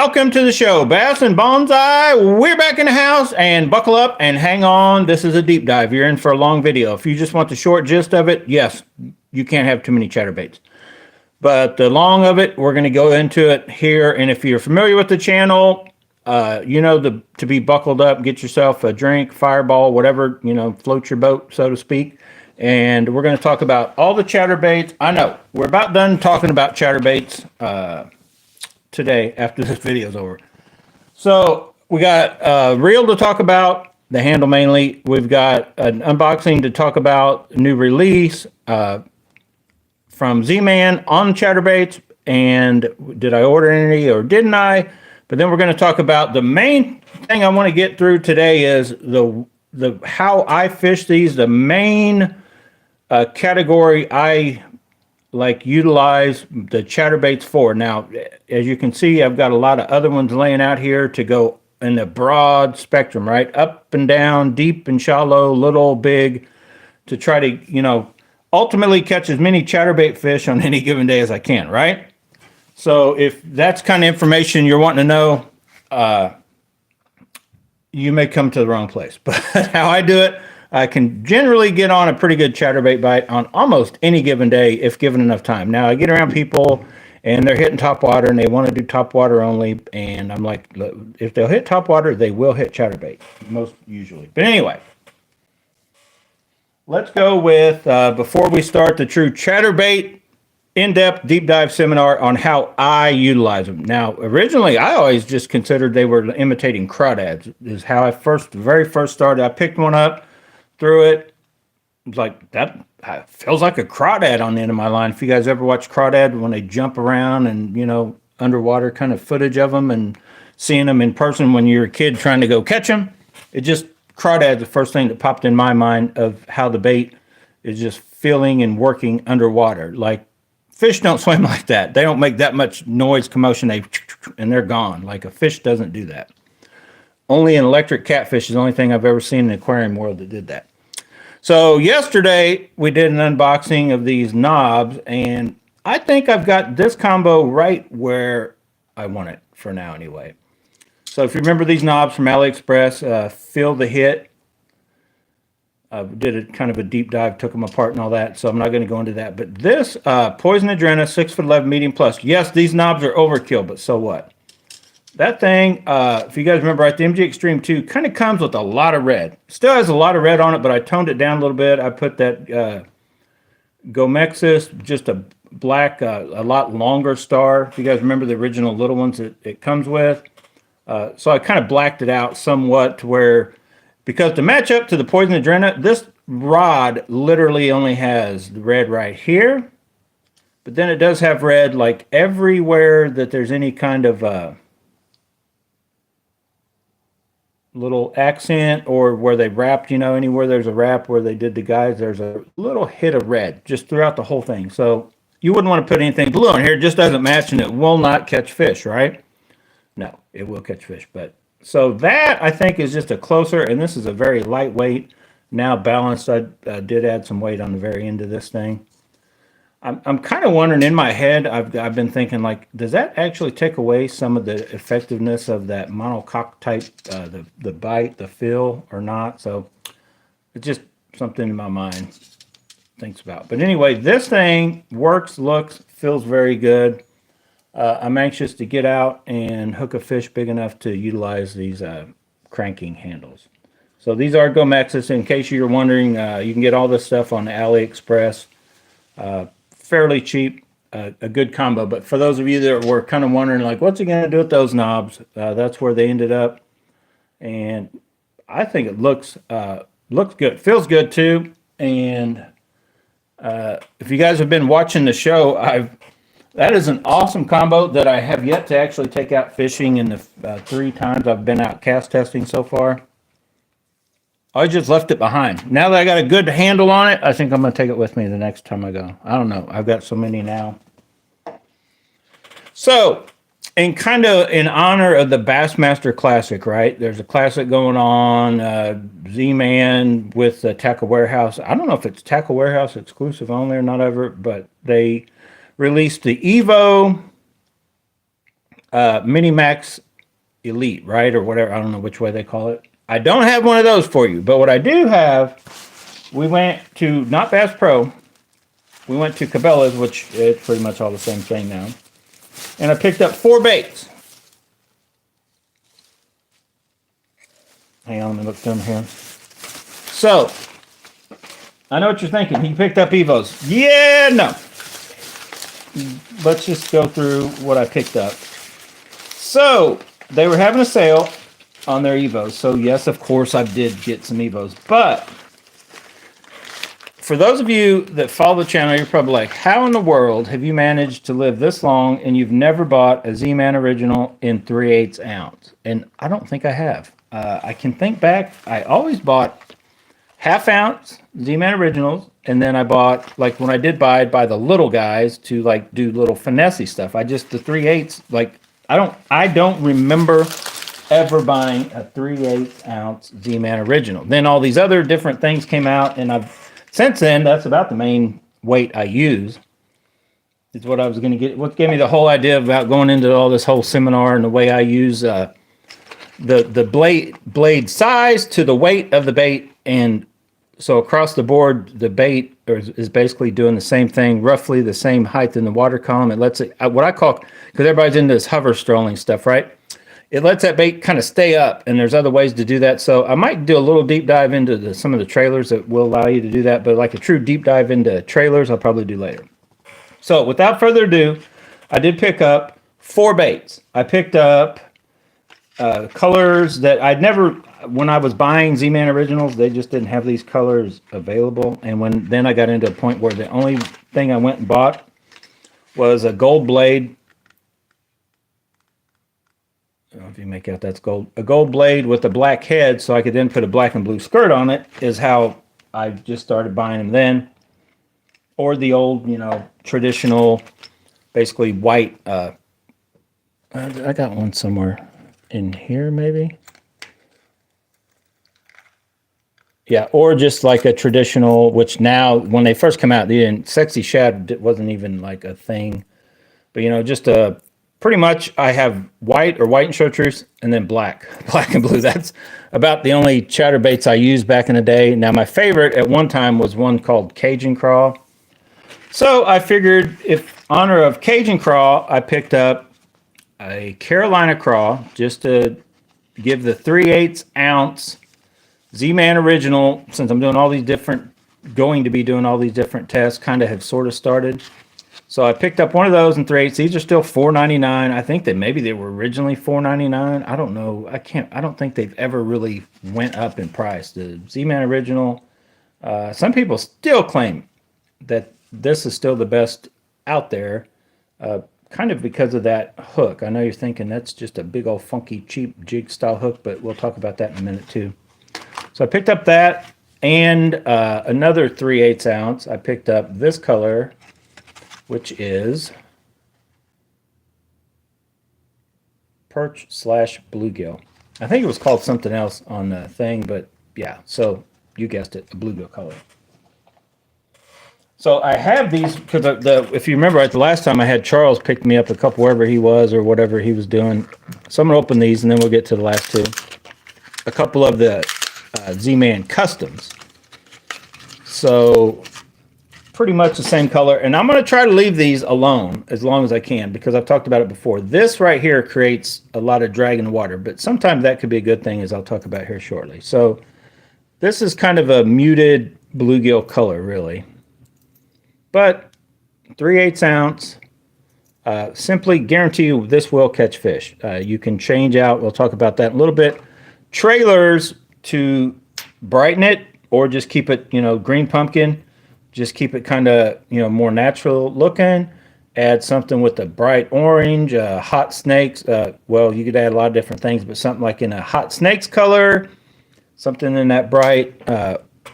welcome to the show, Bass and Bonsai. We're back in the house, and buckle up and hang on. This is a deep dive. You're in for a long video. If you just want the short gist of it, yes, you can't have too many chatterbaits. But the long of it, we're going to go into it here. And if you're familiar with the channel, you know to be buckled up, get yourself a drink, fireball, whatever, float your boat, so to speak. And we're going to talk about all the chatterbaits. I know, we're about done talking about chatterbaits today after this video is over. So we got a reel to talk about, the handle mainly. We've got an unboxing to talk about, new release from Zeman on chatterbaits, and did I order any or didn't I? But then we're going to talk about the main thing I want to get through today is the how I fish these, the main category I utilize the chatterbaits for. Now, as you can see, I've got a lot of other ones laying out here to go in the broad spectrum, right? Up and down, deep and shallow, little, big, to try to, ultimately catch as many chatterbait fish on any given day as I can, right? So if that's kind of information you're wanting to know, you may come to the wrong place. But how I do it, I can generally get on a pretty good chatterbait bite on almost any given day if given enough time. Now, I get around people and they're hitting top water and they want to do top water only. And I'm like, if they'll hit top water, they will hit chatterbait, most usually. But anyway, let's go with, before we start, the true chatterbait in-depth deep dive seminar on how I utilize them. Now, originally, I always just considered they were imitating crawdads. Is how I very first started. I picked one up, threw it. It was like, that feels like a crawdad on the end of my line. If you guys ever watch crawdad when they jump around and, underwater kind of footage of them and seeing them in person when you're a kid trying to go catch them, it just, crawdad's the first thing that popped in my mind of how the bait is just feeling and working underwater. Like, fish don't swim like that. They don't make that much noise, commotion, and they're gone. Like, a fish doesn't do that. Only an electric catfish is the only thing I've ever seen in the aquarium world that did that. So yesterday, we did an unboxing of these knobs, and I think I've got this combo right where I want it for now anyway. So if you remember these knobs from AliExpress, Feel the Hit. Did a kind of a deep dive, took them apart and all that, so I'm not going to go into that. But this Poison Adrena 6'11" medium plus. Yes, these knobs are overkill, but so what? That thing, if you guys remember, right, the MG Extreme 2 kind of comes with a lot of red. Still has a lot of red on it, but I toned it down a little bit. I put that Gomexis, just a black, a lot longer star. If you guys remember the original little ones that it comes with. So I kind of blacked it out somewhat to where, because to match up to the Poison Adrena, this rod literally only has the red right here. But then it does have red like everywhere that there's any kind of little accent or where they wrapped, anywhere there's a wrap where they did the guys, there's a little hit of red just throughout the whole thing. So you wouldn't want to put anything blue on here. It just doesn't match and it will not catch fish, right? No, it will catch fish. But so that I think is just a closer, and this is a very lightweight, now balanced. I did add some weight on the very end of this thing. I'm kind of wondering in my head, I've been thinking, like, does that actually take away some of the effectiveness of that monocoque type, the bite, the feel, or not? So it's just something in my mind thinks about. But anyway, this thing works, looks, feels very good. I'm anxious to get out and hook a fish big enough to utilize these cranking handles. So these are Gomexis. In case you're wondering, you can get all this stuff on AliExpress. Fairly cheap, a good combo. But for those of you that were kind of wondering, like, what's he going to do with those knobs? That's where they ended up. And I think it looks good. Feels good, too. And if you guys have been watching the show, that is an awesome combo that I have yet to actually take out fishing in the 3 times I've been out cast testing so far. I just left it behind. Now that I got a good handle on it, I think I'm going to take it with me the next time I go. I don't know. I've got so many now. So, and kind of in honor of the Bassmaster Classic, right? There's a classic going on, Z-Man with the Tackle Warehouse. I don't know if it's Tackle Warehouse exclusive only or not ever, but they released the Evo minimax Elite, right? Or whatever. I don't know which way they call it. I don't have one of those for you, but what I do have, we went to, not Bass Pro, we went to Cabela's, which it's pretty much all the same thing now. And I picked up 4 baits. Hang on, let me look down here. So, I know what you're thinking. He picked up Evos. Yeah, no. Let's just go through what I picked up. So, they were having a sale on their Evos. So, yes, of course, I did get some Evos. But, for those of you that follow the channel, you're probably like, how in the world have you managed to live this long and you've never bought a Z-Man original in 3/8 ounce? And I don't think I have. I can think back. I always bought half ounce Z-Man originals, and then I bought, like when I did buy, I'd buy the little guys to like do little finessey stuff. I just, the 3/8, like I don't remember ever buying a 3/8 ounce Z-Man original. Then all these other different things came out, and since then, that's about the main weight I use. Is what I was going to get. What gave me the whole idea about going into all this whole seminar and the way I use the blade size to the weight of the bait. And so across the board, the bait is basically doing the same thing, roughly the same height in the water column. It lets it, what I call, because everybody's into this hover strolling stuff, right? It lets that bait kind of stay up, and there's other ways to do that. So I might do a little deep dive into some of the trailers that will allow you to do that, but like a true deep dive into trailers, I'll probably do later. So without further ado, I did pick up 4 baits. I picked up colors that I'd never, when I was buying Z-Man originals, they just didn't have these colors available. And then I got into a point where the only thing I went and bought was a gold blade. I don't know if you make out that's gold. A gold blade with a black head, so I could then put a black and blue skirt on it, is how I just started buying them then. Or the old, traditional, basically white. I got one somewhere in here, maybe. Yeah, or just like a traditional, which now, when they first come out, Sexy Shad wasn't even like a thing. But, just a... Pretty much, I have white or white and chartreuse, and then black and blue. That's about the only chatterbaits I used back in the day. Now, my favorite at one time was one called Cajun Craw. So I figured, if honor of Cajun Craw, I picked up a Carolina Craw just to give the 3/8 ounce Z-Man original. Since I'm going to be doing all these different tests, kind of have sort of started. So I picked up one of those in 3/8. These are still $4.99. I think that maybe they were originally $4.99. I don't know. I don't think they've ever really went up in price. The Z-Man original. Some people still claim that this is still the best out there, kind of because of that hook. I know you're thinking that's just a big old funky cheap jig style hook, but we'll talk about that in a minute too. So I picked up that and another 3/8 ounce. I picked up this color, which is perch / bluegill. I think it was called something else on the thing, but yeah, so you guessed it, a bluegill color. So I have these because if you remember, the last time I had Charles pick me up a couple wherever he was or whatever he was doing. So I'm going to open these and then we'll get to the last two. A couple of the Z-Man Customs. So pretty much the same color, and I'm going to try to leave these alone as long as I can because I've talked about it before. This right here creates a lot of drag in the water, but sometimes that could be a good thing, as I'll talk about here shortly. So this is kind of a muted bluegill color, really, but 3/8 ounce. Simply guarantee you this will catch fish. You can change out, we'll talk about that in a little bit, trailers to brighten it or just keep it, green pumpkin. Just keep it kind of, more natural looking. Add something with a bright orange, hot snakes. Well, you could add a lot of different things, but something like in a hot snakes color, something in that bright,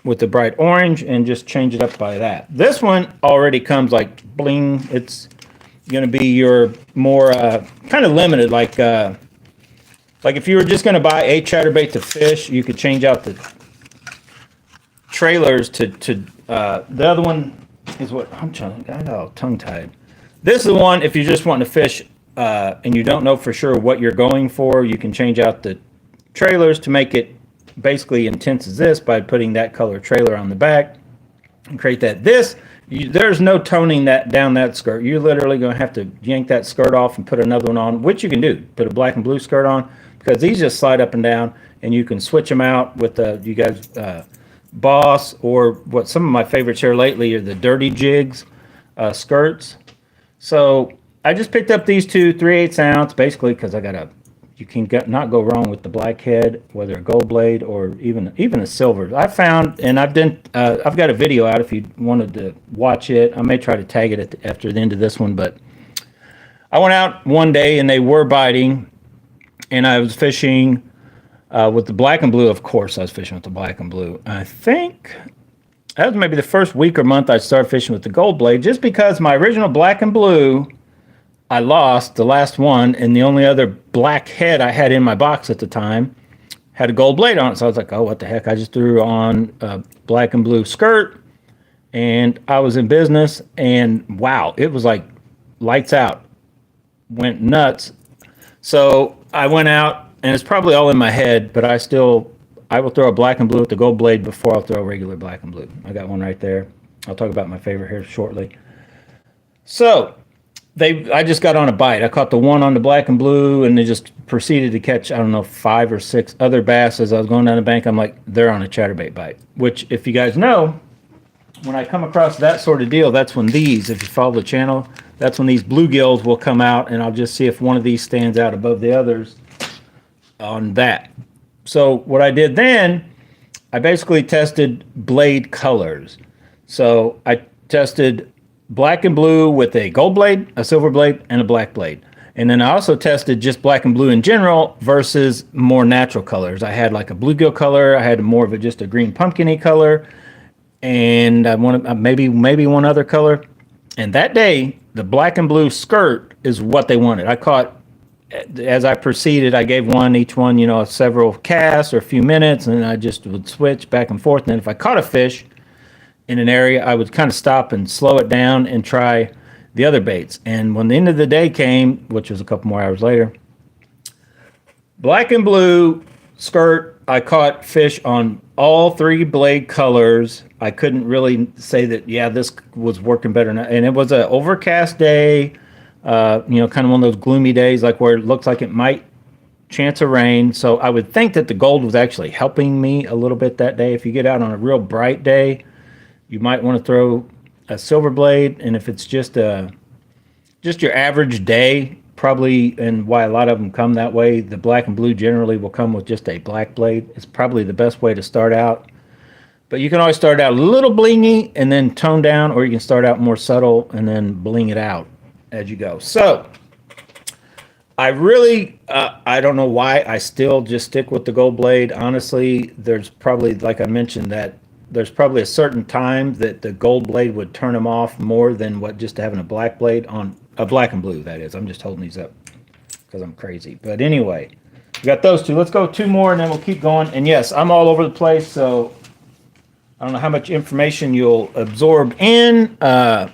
with the bright orange, and just change it up by that. This one already comes like bling. It's going to be your more kind of limited, like if you were just going to buy a chatterbait to fish, you could change out the trailers to the other one is what I'm trying. I got all tongue tied. This is the one if you're just wanting to fish and you don't know for sure what you're going for, you can change out the trailers to make it basically intense as this by putting that color trailer on the back and create that. There's no toning that down that skirt. You're literally going to have to yank that skirt off and put another one on, which you can do. Put a black and blue skirt on, because these just slide up and down, and you can switch them out with you guys Boss, or what some of my favorites here lately are the Dirty Jigs skirts. So I just picked up these two 3/8 ounce, basically because you can not go wrong with the blackhead, whether a gold blade or even a silver. I found, and I've got a video out if you wanted to watch it. I may try to tag it after the end of this one, but I went out one day and they were biting, and I was fishing with the black and blue. Of course, I was fishing with the black and blue. I think that was maybe the first week or month I started fishing with the gold blade, just because my original black and blue, I lost the last one, and the only other black head I had in my box at the time had a gold blade on it. So I was like, oh, what the heck? I just threw on a black and blue skirt, and I was in business, and wow, it was like lights out. Went nuts. So I went out, and it's probably all in my head, but I will throw a black and blue with the gold blade before I'll throw a regular black and blue. I got one right there. I'll talk about my favorite here shortly. So I just got on a bite. I caught the one on the black and blue, and they just proceeded to catch, I don't know, 5 or 6 other bass as I was going down the bank. I'm like, they're on a chatterbait bite, which, if you guys know, when I come across that sort of deal, that's when if you follow the channel, that's when these bluegills will come out, and I'll just see if one of these stands out above the others on that. So what I did then, I basically tested blade colors. So I tested black and blue with a gold blade, a silver blade, and a black blade. And then I also tested just black and blue in general versus more natural colors. I had like a bluegill color. I had more of just a green pumpkin-y color. And I wanted maybe one other color. And that day, the black and blue skirt is what they wanted. I caught, as I proceeded, I gave each one, several casts or a few minutes, and I just would switch back and forth. And then if I caught a fish in an area, I would kind of stop and slow it down and try the other baits. And when the end of the day came, which was a couple more hours later, black and blue skirt, I caught fish on all 3 blade colors. I couldn't really say that, yeah, this was working better. And it was an overcast day, kind of one of those gloomy days, like where it looks like it might chance of rain. So I would think that the gold was actually helping me a little bit that day. If you get out on a real bright day, you might want to throw a silver blade, and if it's just your average day, probably, and why a lot of them come that way, the black and blue generally will come with just a black blade. It's probably the best way to start out. But you can always start out a little blingy and then tone down, or you can start out more subtle and then bling it out as you go. So I really, I don't know why I still just stick with the gold blade. Honestly, there's probably, like I mentioned, that there's probably a certain time that the gold blade would turn them off more than what just having a black blade on a black and blue, that is. I'm just holding these up because I'm crazy. But anyway, we got those two. Let's go 2 more and then we'll keep going. And yes, I'm all over the place, so I don't know how much information you'll absorb in. I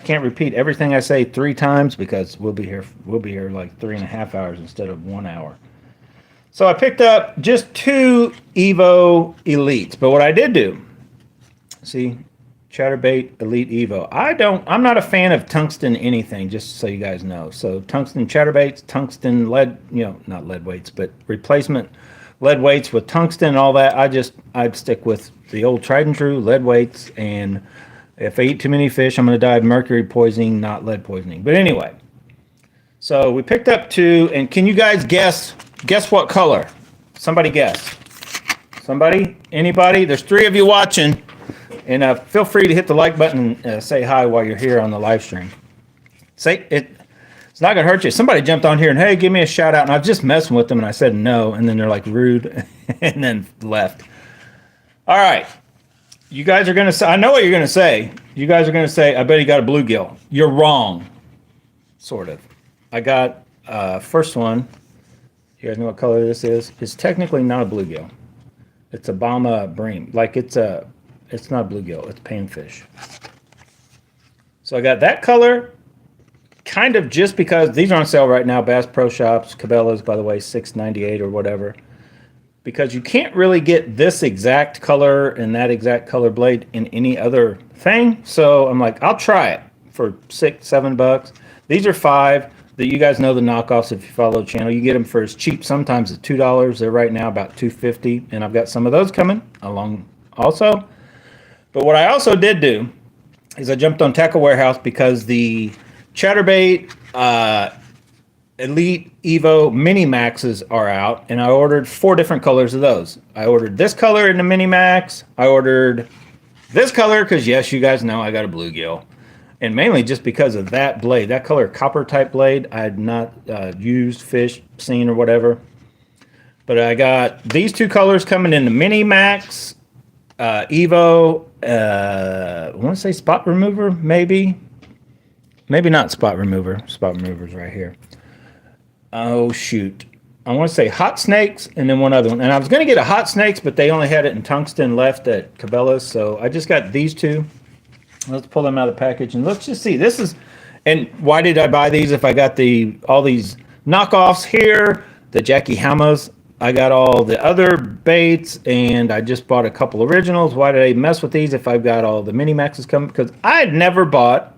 can't repeat everything I say 3 times because we'll be here like 3.5 hours instead of 1 hour. So I picked up just 2 Evo Elites, but what I did do, see, Chatterbait Elite Evo. I'm not a fan of tungsten anything, just so you guys know. So tungsten chatterbaits, tungsten lead, not lead weights, but replacement lead weights with tungsten and all that. I'd stick with the old tried and true lead weights, and if I eat too many fish, I'm going to die of mercury poisoning, not lead poisoning. But anyway, so we picked up 2, and can you guys guess what color? Somebody guess. Somebody? Anybody? There's 3 of you watching, and feel free to hit the like button and say hi while you're here on the live stream. It's not going to hurt you. Somebody jumped on here and, hey, give me a shout out, and I was just messing with them, and I said no, and then they're like rude, and then left. All right. You guys are going to say, I know what you're going to say. You guys are going to say, I bet he got a bluegill. You're wrong. Sort of. I got first one. You guys know what color this is? It's technically not a bluegill. It's a Bama bream. Like it's not bluegill. It's panfish. So I got that color, kind of just because these are on sale right now, Bass Pro Shops, Cabela's, by the way, $6.98 or whatever. Because you can't really get this exact color and that exact color blade in any other thing. So I'm like, I'll try it for $6-7. These are $5. That you guys know the knockoffs if you follow the channel. You get them for as cheap sometimes as $2. They're right now about $2.50, and I've got some of those coming along also. But what I also did do is I jumped on Tackle Warehouse because the Chatterbait Elite Evo minimaxes are out, and I ordered 4 different colors of those. I ordered this color in the minimax. I ordered this color because, yes, you guys know I got a bluegill. And mainly just because of that blade, that color copper type blade, I had not used, fished, seen, or whatever. But I got these 2 colors coming in the Minimax, Evo, I want to say spot remover, maybe. Maybe not spot remover. Spot remover's right here. Oh, shoot. I want to say hot snakes and then one other one. And I was going to get a hot snakes, but they only had it in tungsten left at Cabela's. So I just got these 2. Let's pull them out of the package and let's just see. This is, and why did I buy these if I got all these knockoffs here, the jackhammers? I got all the other baits and I just bought a couple originals. Why did I mess with these if I've got all the mini maxes coming? Because I had never bought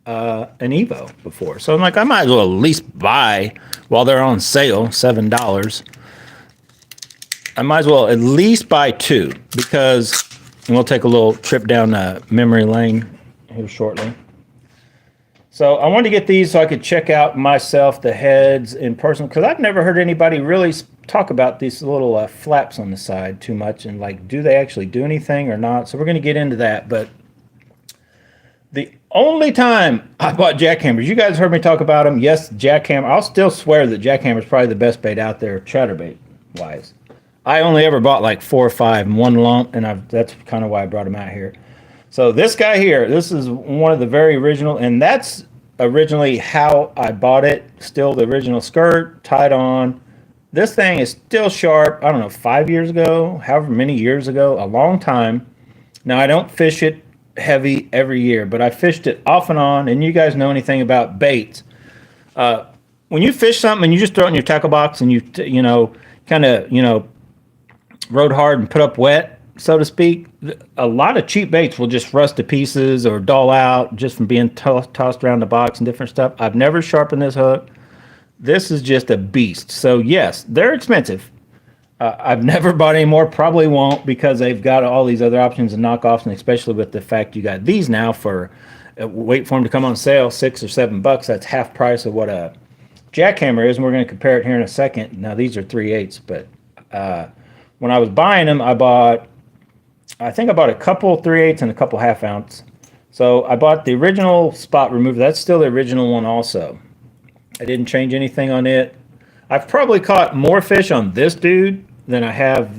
an Evo before. So I'm like, I might as well at least buy while they're on sale, $7. I might as well at least buy 2 because. And we'll take a little trip down memory lane here shortly. So I wanted to get these so I could check out myself the heads in person because I've never heard anybody really talk about these little flaps on the side too much and like, do they actually do anything or not? So we're going to get into that. But the only time I bought jackhammers, you guys heard me talk about them. Yes, jackhammer. I'll still swear that jackhammer is probably the best bait out there, chatterbait wise. I only ever bought like 4 or 5 in one lump, and that's kind of why I brought them out here. So this guy here, this is one of the very original, and that's originally how I bought it. Still the original skirt, tied on. This thing is still sharp, I don't know, 5 years ago, however many years ago, a long time. Now, I don't fish it heavy every year, but I fished it off and on, and you guys know anything about baits. When you fish something and you just throw it in your tackle box and you rode hard and put up wet, so to speak, a lot of cheap baits will just rust to pieces or dull out just from being tossed around the box and different stuff. I've never sharpened this hook. This is just a beast. So yes, they're expensive. I've never bought any more, probably won't because they've got all these other options and knockoffs, and especially with the fact you got these now for, wait for them to come on sale, $6 or $7. That's half price of what a jackhammer is, and we're going to compare it here in a second. Now these are 3/8, but when I was buying them, I think I bought a couple 3/8 and a couple 1/2 ounce. So I bought the original spot remover. That's still the original one also. I didn't change anything on it. I've probably caught more fish on this dude than I have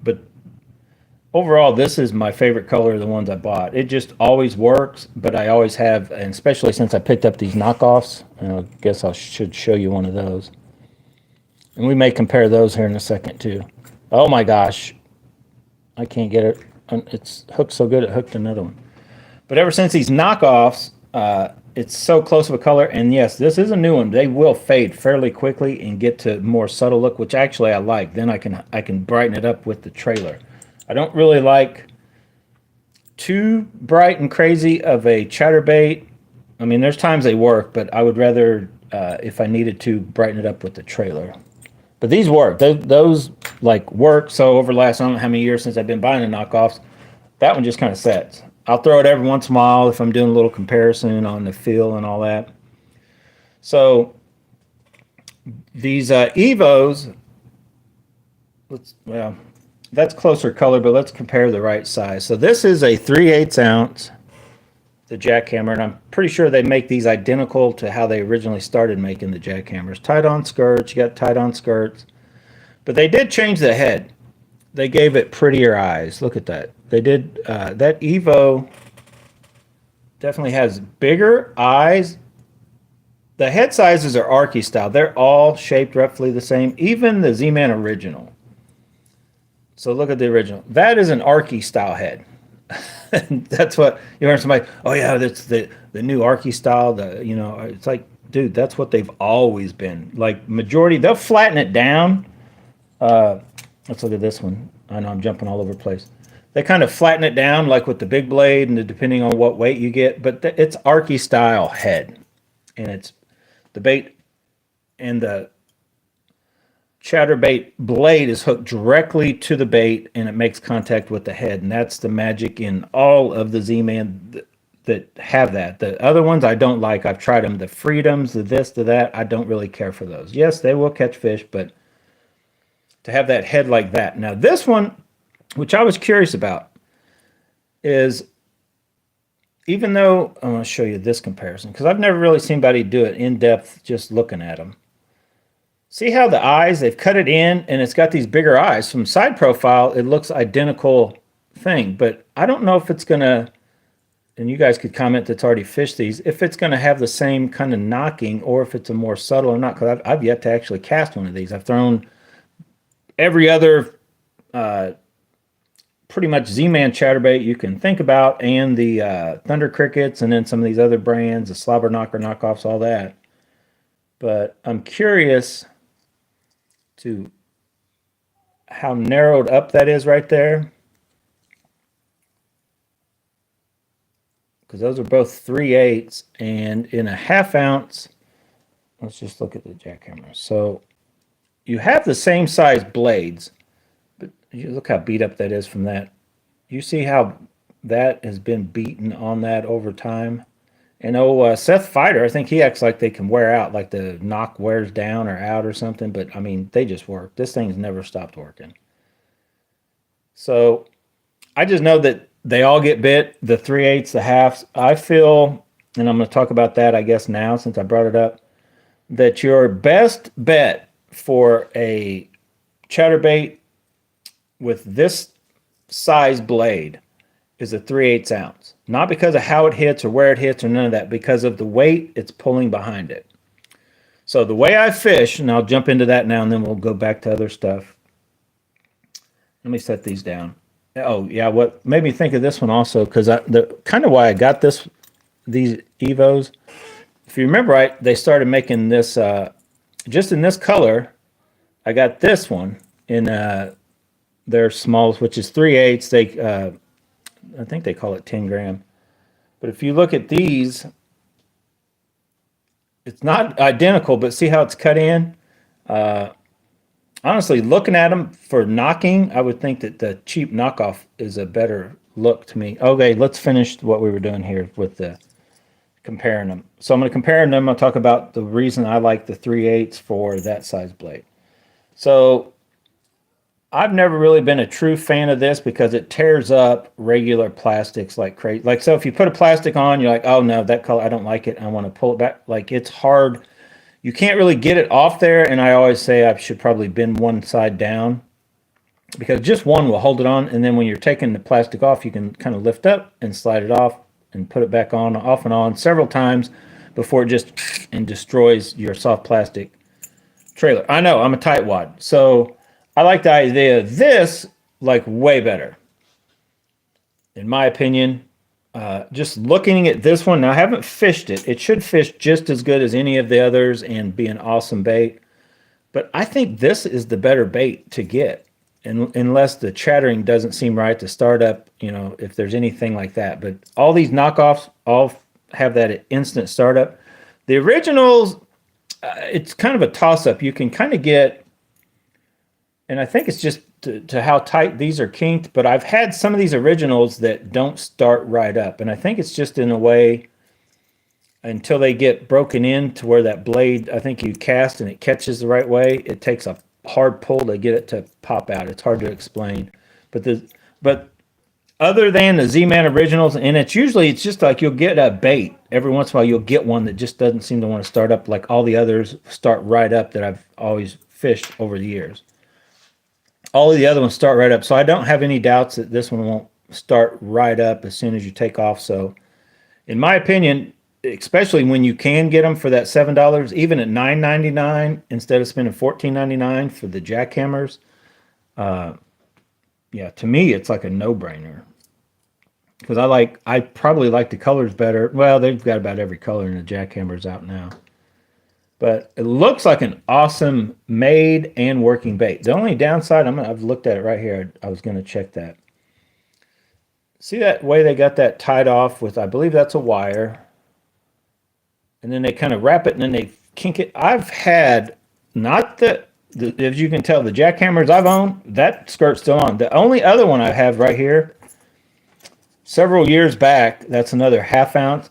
but overall, this is my favorite color of the ones I bought. It just always works, but I always have, and especially since I picked up these knockoffs, and I guess I should show you one of those. And we may compare those here in a second too. Oh my gosh. I can't get it. It's hooked so good it hooked another one. But ever since these knockoffs, it's so close of a color. And yes, this is a new one. They will fade fairly quickly and get to more subtle look, which actually I like. Then I can brighten it up with the trailer. I don't really like too bright and crazy of a chatterbait. I mean, there's times they work, but I would rather, if I needed to, brighten it up with the trailer. But these work. Those like work. So over the last, I don't know how many years since I've been buying the knockoffs, that one just kind of sets. I'll throw it every once in a while if I'm doing a little comparison on the feel and all that. So these Evos, well, that's closer color, but let's compare the right size. So this is a 3/8 ounce, the jackhammer, and I'm pretty sure they make these identical to how they originally started making the jackhammers. Tied-on skirts, you got tied-on skirts. But they did change the head. They gave it prettier eyes. Look at that. They did, that Evo definitely has bigger eyes. The head sizes are Arky style. They're all shaped roughly the same, even the Z-Man original. So look at the original. That is an Arky style head. That's what you hear somebody, oh yeah, that's the new Arky style. It's like, dude, that's what they've always been. Like majority, they'll flatten it down. Let's look at this one. I know I'm jumping all over the place. They kind of flatten it down, like with the big blade, and depending on what weight you get. But it's Arky style head, and it's the bait and the Chatterbait blade is hooked directly to the bait, and it makes contact with the head, and that's the magic in all of the Z-Man that have that. The other ones I don't like. I've tried them. The Freedoms, the this, the that. I don't really care for those. Yes, they will catch fish, but to have that head like that. Now this one, which I was curious about, is even though I want to show you this comparison because I've never really seen anybody do it in depth just looking at them. See how the eyes, they've cut it in and it's got these bigger eyes. From side profile, it looks identical thing, but I don't know if it's going to, and you guys could comment that's already fished these, if it's going to have the same kind of knocking or if it's a more subtle or not, because I've yet to actually cast one of these. I've thrown every other pretty much Z-Man chatterbait you can think about, and the Thunder Crickets, and then some of these other brands, the Slobber Knocker knockoffs, all that. But I'm curious to how narrowed up that is right there, because those are both 3/8, and in a ½ ounce, let's just look at the jackhammer. So you have the same size blades, but you look how beat up that is from that. You see how that has been beaten on that over time. And Seth Fighter, I think he acts like they can wear out, like the knock wears down or out or something. But, I mean, they just work. This thing's never stopped working. So I just know that they all get bit, the 3/8, the halves. I feel, and I'm going to talk about that, I guess, now since I brought it up, that your best bet for a chatterbait with this size blade is a 3/8 ounce. Not because of how it hits or where it hits or none of that, because of the weight it's pulling behind it. So the way I fish, and I'll jump into that now and then we'll go back to other stuff. Let me set these down. Oh, yeah, what made me think of this one also, because the kind of why I got these Evos, if you remember right, they started making this, just in this color, I got this one in their smalls, which is 3/8. They I think they call it 10 gram. But if you look at these, it's not identical, but see how it's cut in? Honestly, looking at them for knocking, I would think that the cheap knockoff is a better look to me. Okay, let's finish what we were doing here with the comparing them. So I'm going to compare them. I'll talk about the reason I like the 3/8 for that size blade. So I've never really been a true fan of this because it tears up regular plastics like crazy. Like, so if you put a plastic on, you're like, oh no, that color, I don't like it. I want to pull it back. Like, it's hard. You can't really get it off there. And I always say I should probably bend one side down because just one will hold it on. And then when you're taking the plastic off, you can kind of lift up and slide it off and put it back on, off and on several times before it just and destroys your soft plastic trailer. I know, I'm a tightwad. So I like the idea of this, like, way better, in my opinion. Just looking at this one, now I haven't fished it. It should fish just as good as any of the others and be an awesome bait. But I think this is the better bait to get, unless the chattering doesn't seem right to start up, if there's anything like that. But all these knockoffs all have that instant startup. The originals, it's kind of a toss-up. You can kind of get, and I think it's just to how tight these are kinked, but I've had some of these originals that don't start right up. And I think it's just in a way until they get broken in to where that blade, I think you cast and it catches the right way. It takes a hard pull to get it to pop out. It's hard to explain. But other than the Z-Man originals, and it's just like you'll get a bait. Every once in a while you'll get one that just doesn't seem to want to start up like all the others start right up that I've always fished over the years. All of the other ones start right up. So I don't have any doubts that this one won't start right up as soon as you take off. So in my opinion, especially when you can get them for that $7, even at $9.99 instead of spending $14.99 for the jackhammers, yeah, to me, it's like a no-brainer. because I probably like the colors better. Well, they've got about every color in the jackhammers out now. But it looks like an awesome made and working bait. The only downside, I've looked at it right here. I was going to check that. See that way they got that tied off with, I believe that's a wire. And then they kind of wrap it and then they kink it. I've had, not the as you can tell, the jackhammers I've owned, that skirt's still on. The only other one I have right here, several years back, that's another 1/2 ounce.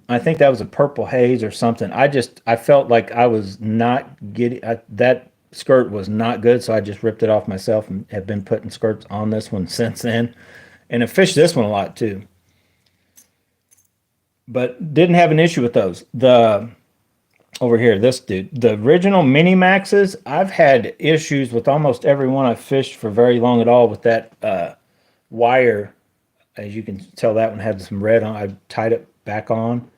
I think that was a purple haze or something. I felt like I was not getting, that skirt was not good, so I just ripped it off myself and have been putting skirts on this one since then. And I fished this one a lot too. But didn't have an issue with those. Over here, this dude, the original minimaxes, I've had issues with almost every one I've fished for very long at all with that wire. As you can tell, that one had some red on. I tied it back on.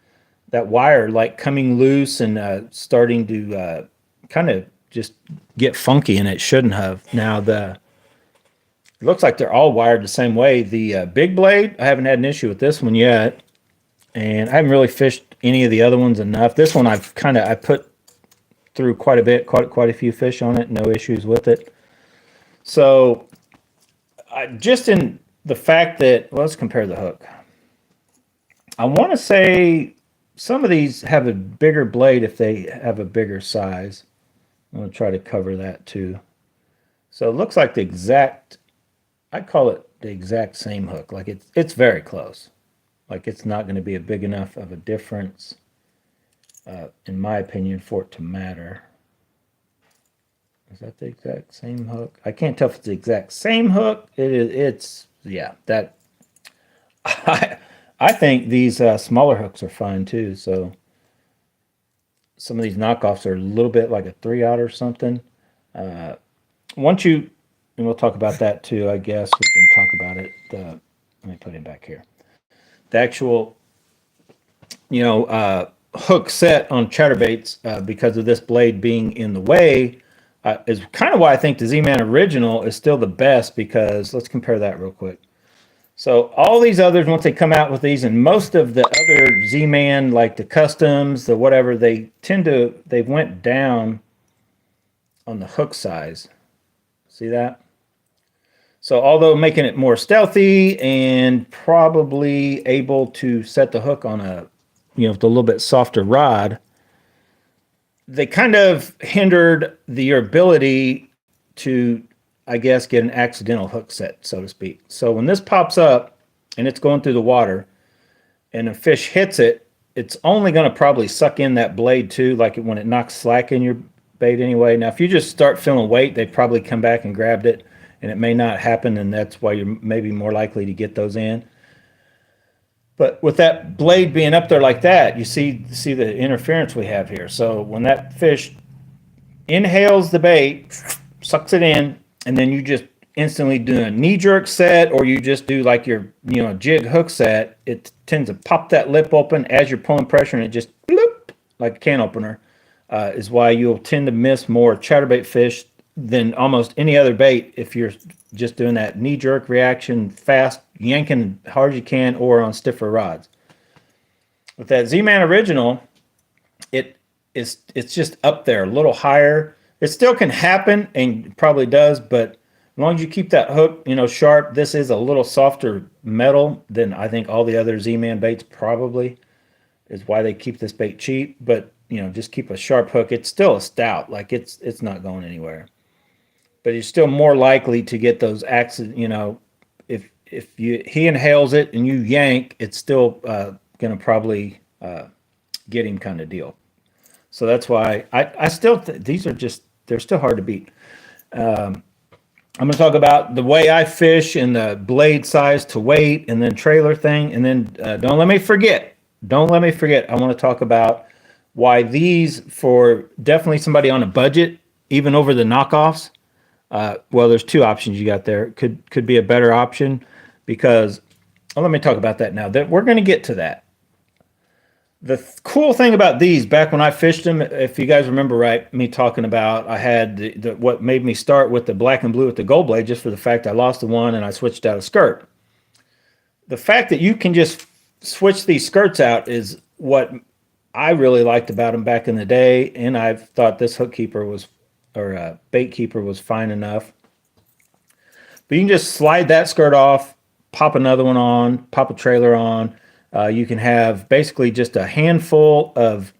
That wire like coming loose and starting to kind of just get funky, and it shouldn't have. Now it looks like they're all wired the same way. The big blade, I haven't had an issue with this one yet, and I haven't really fished any of the other ones enough. This one I put through quite a bit, quite a few fish on it, no issues with it. So just in the fact that, well, let's compare the hook. I want to say some of these have a bigger blade if they have a bigger size. I'm going to try to cover that too. So it looks like I call it the exact same hook. Like it's very close. Like it's not going to be a big enough of a difference, in my opinion, for it to matter. Is that the exact same hook? I can't tell if it's the exact same hook. Yeah, that. I think these smaller hooks are fine too. So some of these knockoffs are a little bit like a 3/0 or something. Once you, and we'll talk about that too, I guess we can talk about it. Let me put him back here. The actual, hook set on chatterbaits, because of this blade being in the way, is kind of why I think the Z-Man original is still the best, because let's compare that real quick. So all these others, once they come out with these, and most of the other Z-Man, like the customs, the whatever, they went down on the hook size. See that? So although making it more stealthy and probably able to set the hook on with a little bit softer rod, they kind of hindered your ability to, I guess, get an accidental hook set, so to speak. So when this pops up and it's going through the water and a fish hits it, it's only going to probably suck in that blade too, like when it knocks slack in your bait anyway. Now, if you just start feeling weight, they probably come back and grabbed it, and it may not happen, and that's why you're maybe more likely to get those in. But with that blade being up there like that, you see the interference we have here. So when that fish inhales the bait, sucks it in, and then you just instantly do a knee-jerk set, or you just do like your jig hook set, it tends to pop that lip open as you're pulling pressure, and it just bloop, like a can opener, is why you'll tend to miss more chatterbait fish than almost any other bait if you're just doing that knee-jerk reaction, fast, yanking hard as you can, or on stiffer rods. With that Z-Man original, it's just up there, a little higher. It still can happen, and probably does, but as long as you keep that hook, sharp, this is a little softer metal than I think all the other Z-Man baits probably, is why they keep this bait cheap. But, just keep a sharp hook. It's still a stout. Like, it's not going anywhere. But you're still more likely to get those accidents, if he inhales it and you yank, it's still going to probably get him kind of deal. So that's why I still these are just, they're still hard to beat. I'm going to talk about the way I fish and the blade size to weight, and then trailer thing. And then don't let me forget. I want to talk about why these, for definitely somebody on a budget, even over the knockoffs, well, there's two options you got there. Could be a better option, because, well, let me talk about that now. That we're going to get to that. The cool thing about these, back when I fished them, if you guys remember right, me talking about, I had what made me start with the black and blue with the gold blade, just for the fact I lost the one and I switched out a skirt. the fact that you can just switch these skirts out is what I really liked about them back in the day. And I thought this hook keeper was, or bait keeper was fine enough. But you can just slide that skirt off, pop another one on, pop a trailer on. You can have basically just a handful of,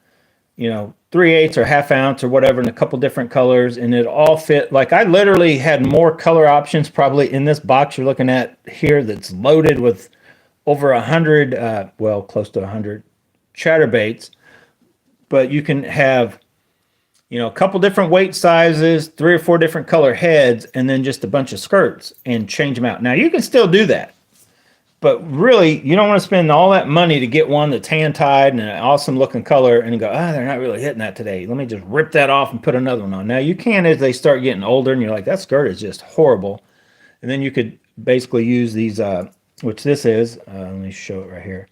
3/8 or ½ ounce or whatever in a couple different colors, and it all fit. Like, I literally had more color options probably in this box you're looking at here that's loaded with over 100, well, close to 100 chatterbaits. But you can have, a couple different weight sizes, 3 or 4 different color heads, and then just a bunch of skirts and change them out. Now, you can still do that. But really, you don't want to spend all that money to get one that's hand-tied and an awesome-looking color and go, they're not really hitting that today. Let me just rip that off and put another one on. Now, you can as they start getting older, and you're like, that skirt is just horrible. And then you could basically use these, which this is. Let me show it right here.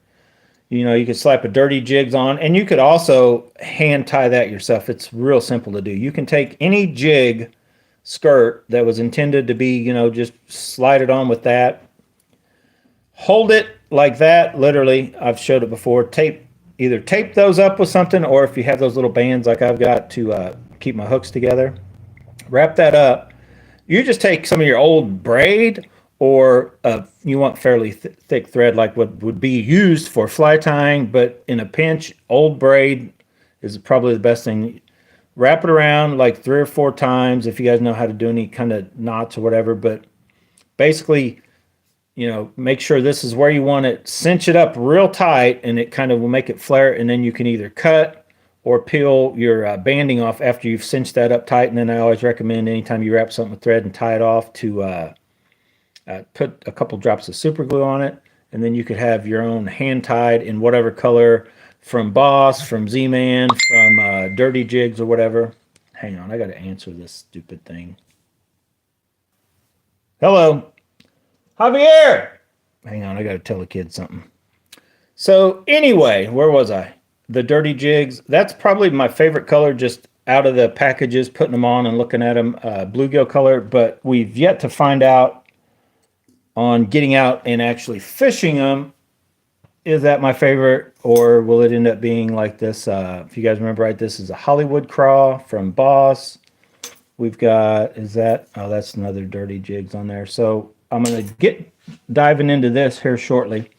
You could slap a dirty jigs on, and you could also hand-tie that yourself. It's real simple to do. You can take any jig skirt that was intended to be, just slide it on with that. Hold it like that, literally. I've showed it before. Either tape those up with something, or if you have those little bands like I've got to keep my hooks together, wrap that up. You just take some of your old braid, or you want fairly thick thread like what would be used for fly tying, but in a pinch, old braid is probably the best thing. Wrap it around like 3 or 4 times if you guys know how to do any kind of knots or whatever, but basically, make sure this is where you want it. Cinch it up real tight, and it kind of will make it flare. And then you can either cut or peel your banding off after you've cinched that up tight. And then I always recommend anytime you wrap something with thread and tie it off to put a couple drops of super glue on it. And then you could have your own hand-tied in whatever color from Boss, from Z-Man, from Dirty Jigs or whatever. Hang on, I got to answer this stupid thing. Hello. Javier! Hang on, I got to tell the kids something. So anyway, where was I? The Dirty Jigs. That's probably my favorite color just out of the packages, putting them on and looking at them. Bluegill color, but we've yet to find out on getting out and actually fishing them. Is that my favorite, or will it end up being like this? If you guys remember right, this is a Hollywood craw from Boss. We've got, that's another Dirty Jigs on there. So I'm going to get diving into this here shortly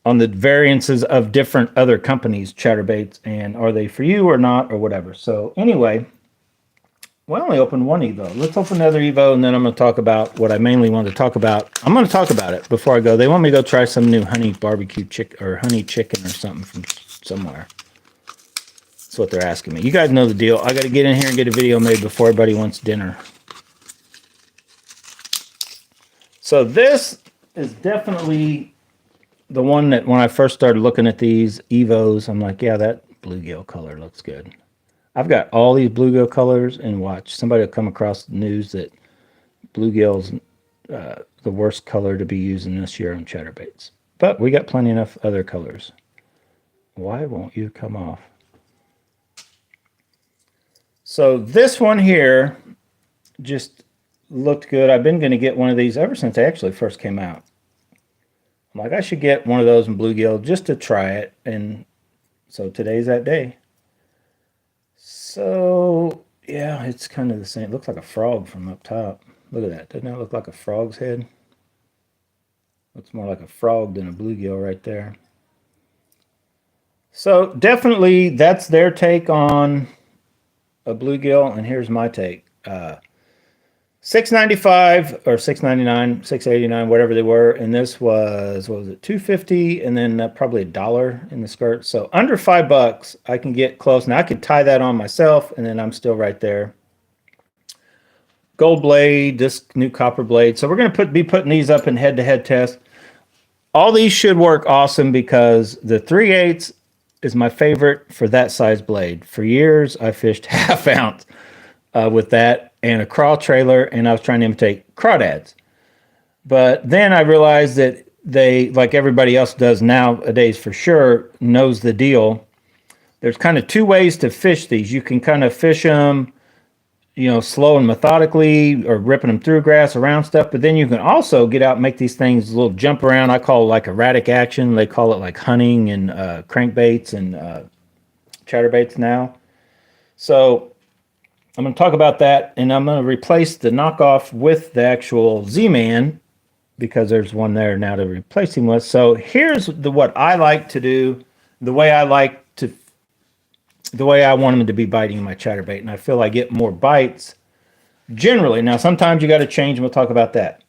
on the variances of different other companies' chatterbaits, and are they for you or not or whatever. So anyway, we only opened one Evo. Let's open another Evo, and then I'm going to talk about what I mainly wanted to talk about. I'm going to talk about it before I go. They want me to go try some new honey barbecue chicken or honey chicken or something from somewhere. That's what they're asking me. You guys know the deal. I got to get in here and get a video made before everybody wants dinner. So this is definitely the one that when I first started looking at these Evos, I'm like, yeah, that bluegill color looks good. I've got all these bluegill colors, and watch, somebody will come across the news that bluegill's the worst color to be using this year on chatterbaits. But we got plenty enough other colors. Why won't you come off? So this one here just looked good. I've been going to get one of these ever since they actually first came out. I'm like, I should get one of those in bluegill just to try it. And so today's that day. So yeah, it's kind of the same. It looks like a frog from up top. Look at that. Doesn't that look like a frog's head? Looks more like a frog than a bluegill right there. So definitely that's their take on a bluegill, and here's my take. $6.95 or $6.99, $6.89, whatever they were, and this was, what was it, $2.50, and then probably $1 in the skirt. So under $5, I can get close. Now I could tie that on myself, and then I'm still right there. Gold blade, this new copper blade. So we're going to be putting these up in head-to-head test. All these should work awesome because the 3/8 is my favorite for that size blade. For years, I fished ½ ounce with that and a crawl trailer, and I was trying to imitate crawdads. But then I realized that they, like everybody else does nowadays for sure, knows the deal. There's kind of 2 ways to fish these. You can kind of fish them, slow and methodically, or ripping them through grass, around stuff. But then you can also get out and make these things a little jump around. I call it like erratic action. They call it like hunting and crankbaits and chatterbaits now. So I'm going to talk about that, and I'm going to replace the knockoff with the actual Z-Man, because there's one there now to replace him with. So here's what I like to do, the way I want him to be biting my chatterbait, and I feel I get more bites generally. Now, sometimes you got to change, and we'll talk about that.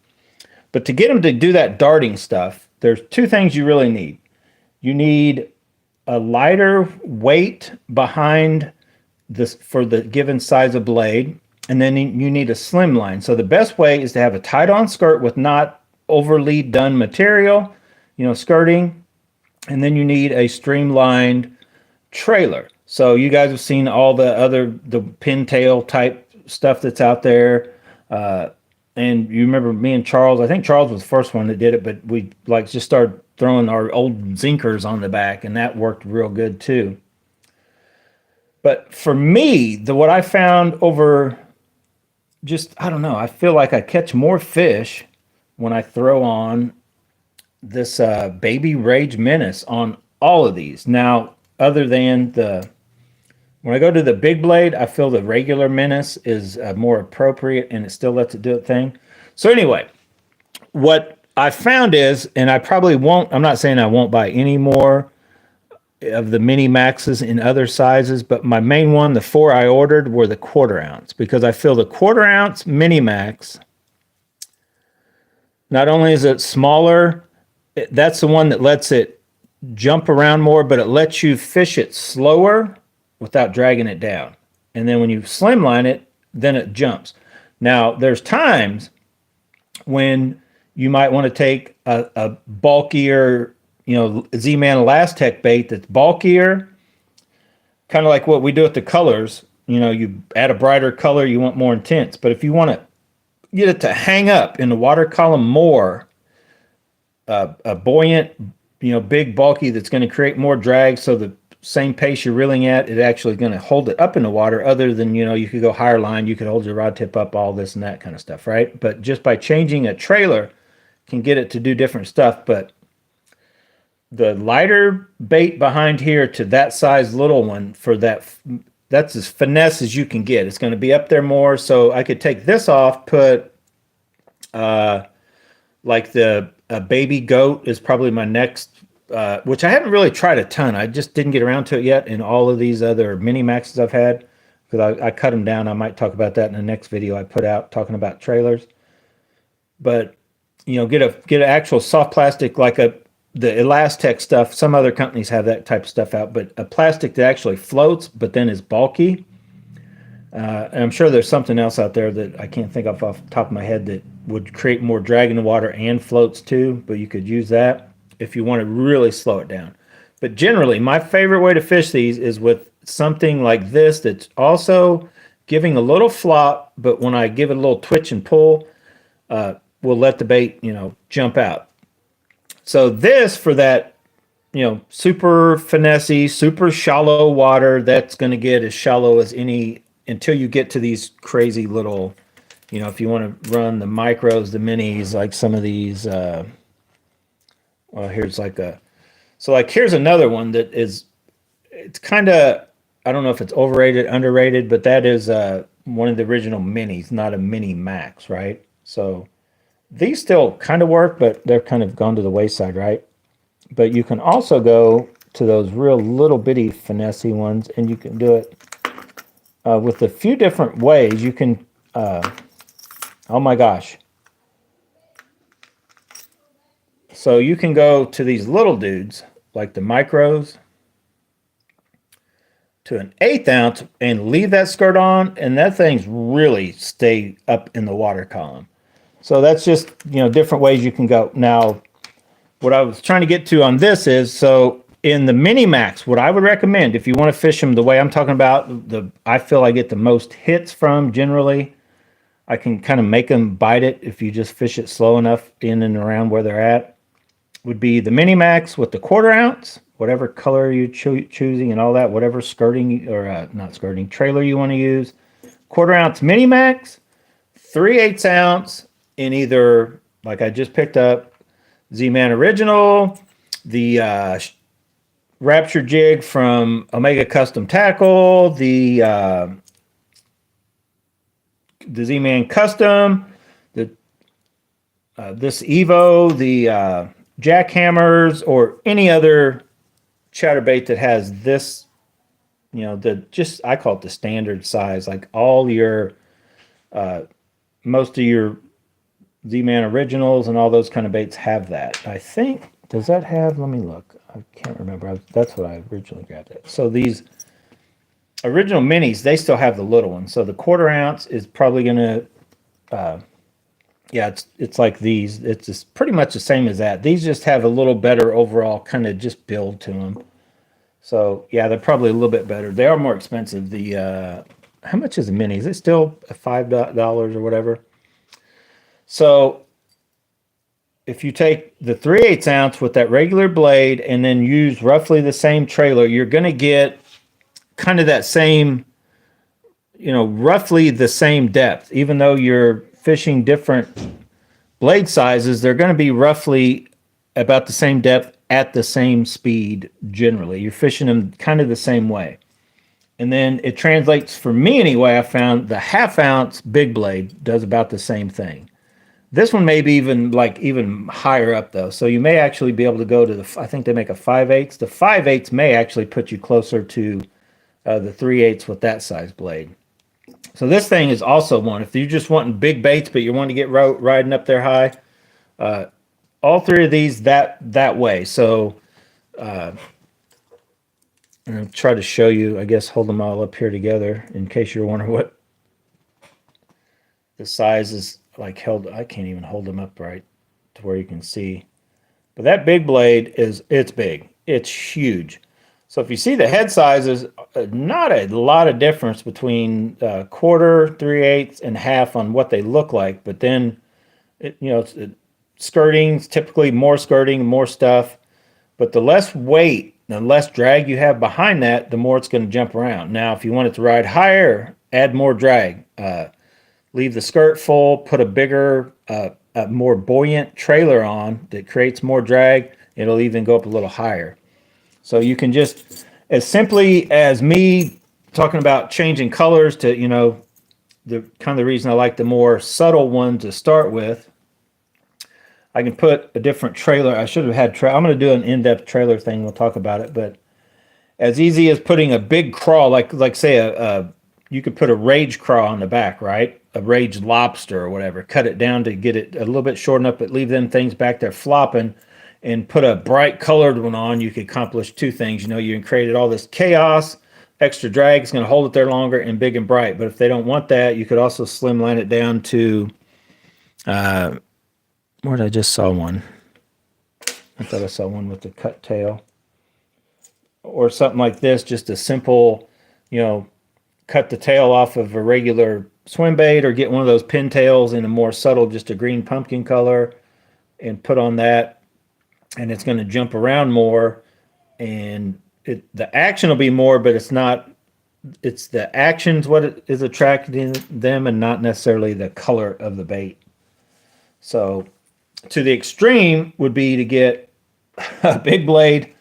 But to get him to do that darting stuff, there's two things you really need. You need a lighter weight behind this for the given size of blade, and then you need a slim line. So the best way is to have a tied-on skirt with not overly done material, skirting, and then you need a streamlined trailer. So you guys have seen all the pintail type stuff that's out there. And you remember me and Charles, I think Charles was the first one that did it, but we just started throwing our old zinkers on the back, and that worked real good too. But for me, what I found over I don't know, I feel like I catch more fish when I throw on this Baby Rage Menace on all of these. Now, other than when I go to the big blade, I feel the regular Menace is more appropriate, and it still lets it do its thing. So anyway, what I found is, and I probably won't, I'm not saying I won't buy any more of the mini maxes in other sizes, but my main one, the 4 I ordered, were the 1/4 ounce, because I feel the 1/4 ounce mini max, not only is it smaller, that's the one that lets it jump around more, but it lets you fish it slower without dragging it down. And then when you slimline it, then it jumps. Now, there's times when you might want to take a bulkier, Z-Man Elastec bait that's bulkier, kind of like what we do with the colors. You add a brighter color, you want more intense. But if you want to get it to hang up in the water column more, a buoyant, big bulky that's going to create more drag, so the same pace you're reeling at, it actually going to hold it up in the water, other than, you could go higher line, you could hold your rod tip up, all this and that kind of stuff, right? But just by changing a trailer can get it to do different stuff. But the lighter bait behind here to that size little one, that's as finesse as you can get. It's going to be up there more. So I could take this off, put like the baby goat is probably my next, which I haven't really tried a ton. I just didn't get around to it yet in all of these other mini maxes I've had, because I cut them down. I might talk about that in the next video I put out talking about trailers. But get an actual soft plastic, like the Elastec stuff. Some other companies have that type of stuff out, but a plastic that actually floats but then is bulky. And I'm sure there's something else out there that I can't think of off the top of my head that would create more drag in the water and floats too, but you could use that if you want to really slow it down. But generally, my favorite way to fish these is with something like this that's also giving a little flop, but when I give it a little twitch and pull, we'll let the bait, jump out. So this, for that, super finessey, super shallow water, that's going to get as shallow as any, until you get to these crazy little, if you want to run the micros, the minis, like some of these, here's here's another one that is, it's kind of, I don't know if it's overrated, underrated, but that is one of the original minis, not a mini max, right? So these still kind of work, but they're kind of gone to the wayside, right? But you can also go to those real little bitty finessey ones, and you can do it with a few different ways. You can, oh my gosh. So you can go to these little dudes, like the micros, to an 1/8 ounce and leave that skirt on, and that thing's really stay up in the water column. So that's just, different ways you can go. Now, what I was trying to get to on this is, so in the mini max, what I would recommend, if you want to fish them the way I'm talking about, I feel I get the most hits from generally. I can kind of make them bite it if you just fish it slow enough in and around where they're at. Would be the mini max with the 1/4 ounce, whatever color you're choosing and all that, whatever skirting or not skirting trailer you want to use. 1/4 ounce minimax, 3/8 ounce in either, like I just picked up, Z-Man Original, the Rapture jig from Omega Custom Tackle, the Z-Man Custom, the this Evo, the jackhammers, or any other chatterbait that has this, you know, I call it the standard size. Like all your most of your Z-Man Originals and all those kind of baits have that. I think, does that have, let me look. I can't remember. That's what I originally grabbed it. So these original minis, they still have the little one. So the 1/4 ounce is probably going to, yeah, it's like these. It's just pretty much the same as that. These just have a little better overall kind of just build to them. So yeah, they're probably a little bit better. They are more expensive. The how much is a mini? Is it still $5 or whatever? So if you take the 3/8 ounce with that regular blade and then use roughly the same trailer, you're going to get kind of that same, you know, roughly the same depth. Even though you're fishing different blade sizes, they're going to be roughly about the same depth at the same speed generally. You're fishing them kind of the same way. And then it translates, for me anyway, I found the 1/2 ounce big blade does about the same thing. This one may be even higher up though. So you may actually be able to go to the, I think they make a 5/8. The 5/8 may actually put you closer to the 3/8 with that size blade. So this thing is also one, if you're just wanting big baits, but you want to get riding up there high, all three of these that way. So I'm going to try to show you, I guess, hold them all up here together in case you're wondering what the size is like held. I can't even hold them up right to where you can see. But that big blade it's big. It's huge. So if you see the head sizes, not a lot of difference between 1/4, 3/8, and 1/2 on what they look like. But then, skirting's typically more skirting, more stuff. But the less weight, the less drag you have behind that, the more it's going to jump around. Now, if you want it to ride higher, add more drag. Leave the skirt full, put a bigger, a more buoyant trailer on that creates more drag. It'll even go up a little higher. So you can just, as simply as me talking about changing colors to, the kind of the reason I like the more subtle one to start with, I can put a different trailer. I should have had, I'm going to do an in-depth trailer thing. We'll talk about it, but as easy as putting a big crawl, like say you could put a rage crawl on the back, right? A rage lobster or whatever, cut it down to get it a little bit short enough, but leave them things back there flopping, and put a bright colored one on. You could accomplish two things. You created all this chaos, extra drag, it's going to hold it there longer, and big and bright. But if they don't want that, you could also slimline it down to, where did I just saw one? I thought I saw one with the cut tail. Or something like this, just a simple, cut the tail off of a regular swim bait, or get one of those pintails in a more subtle, just a green pumpkin color, and put on that. And it's going to jump around more, and the action will be more, but it's the action's what is attracting them, and not necessarily the color of the bait. So to the extreme would be to get a big blade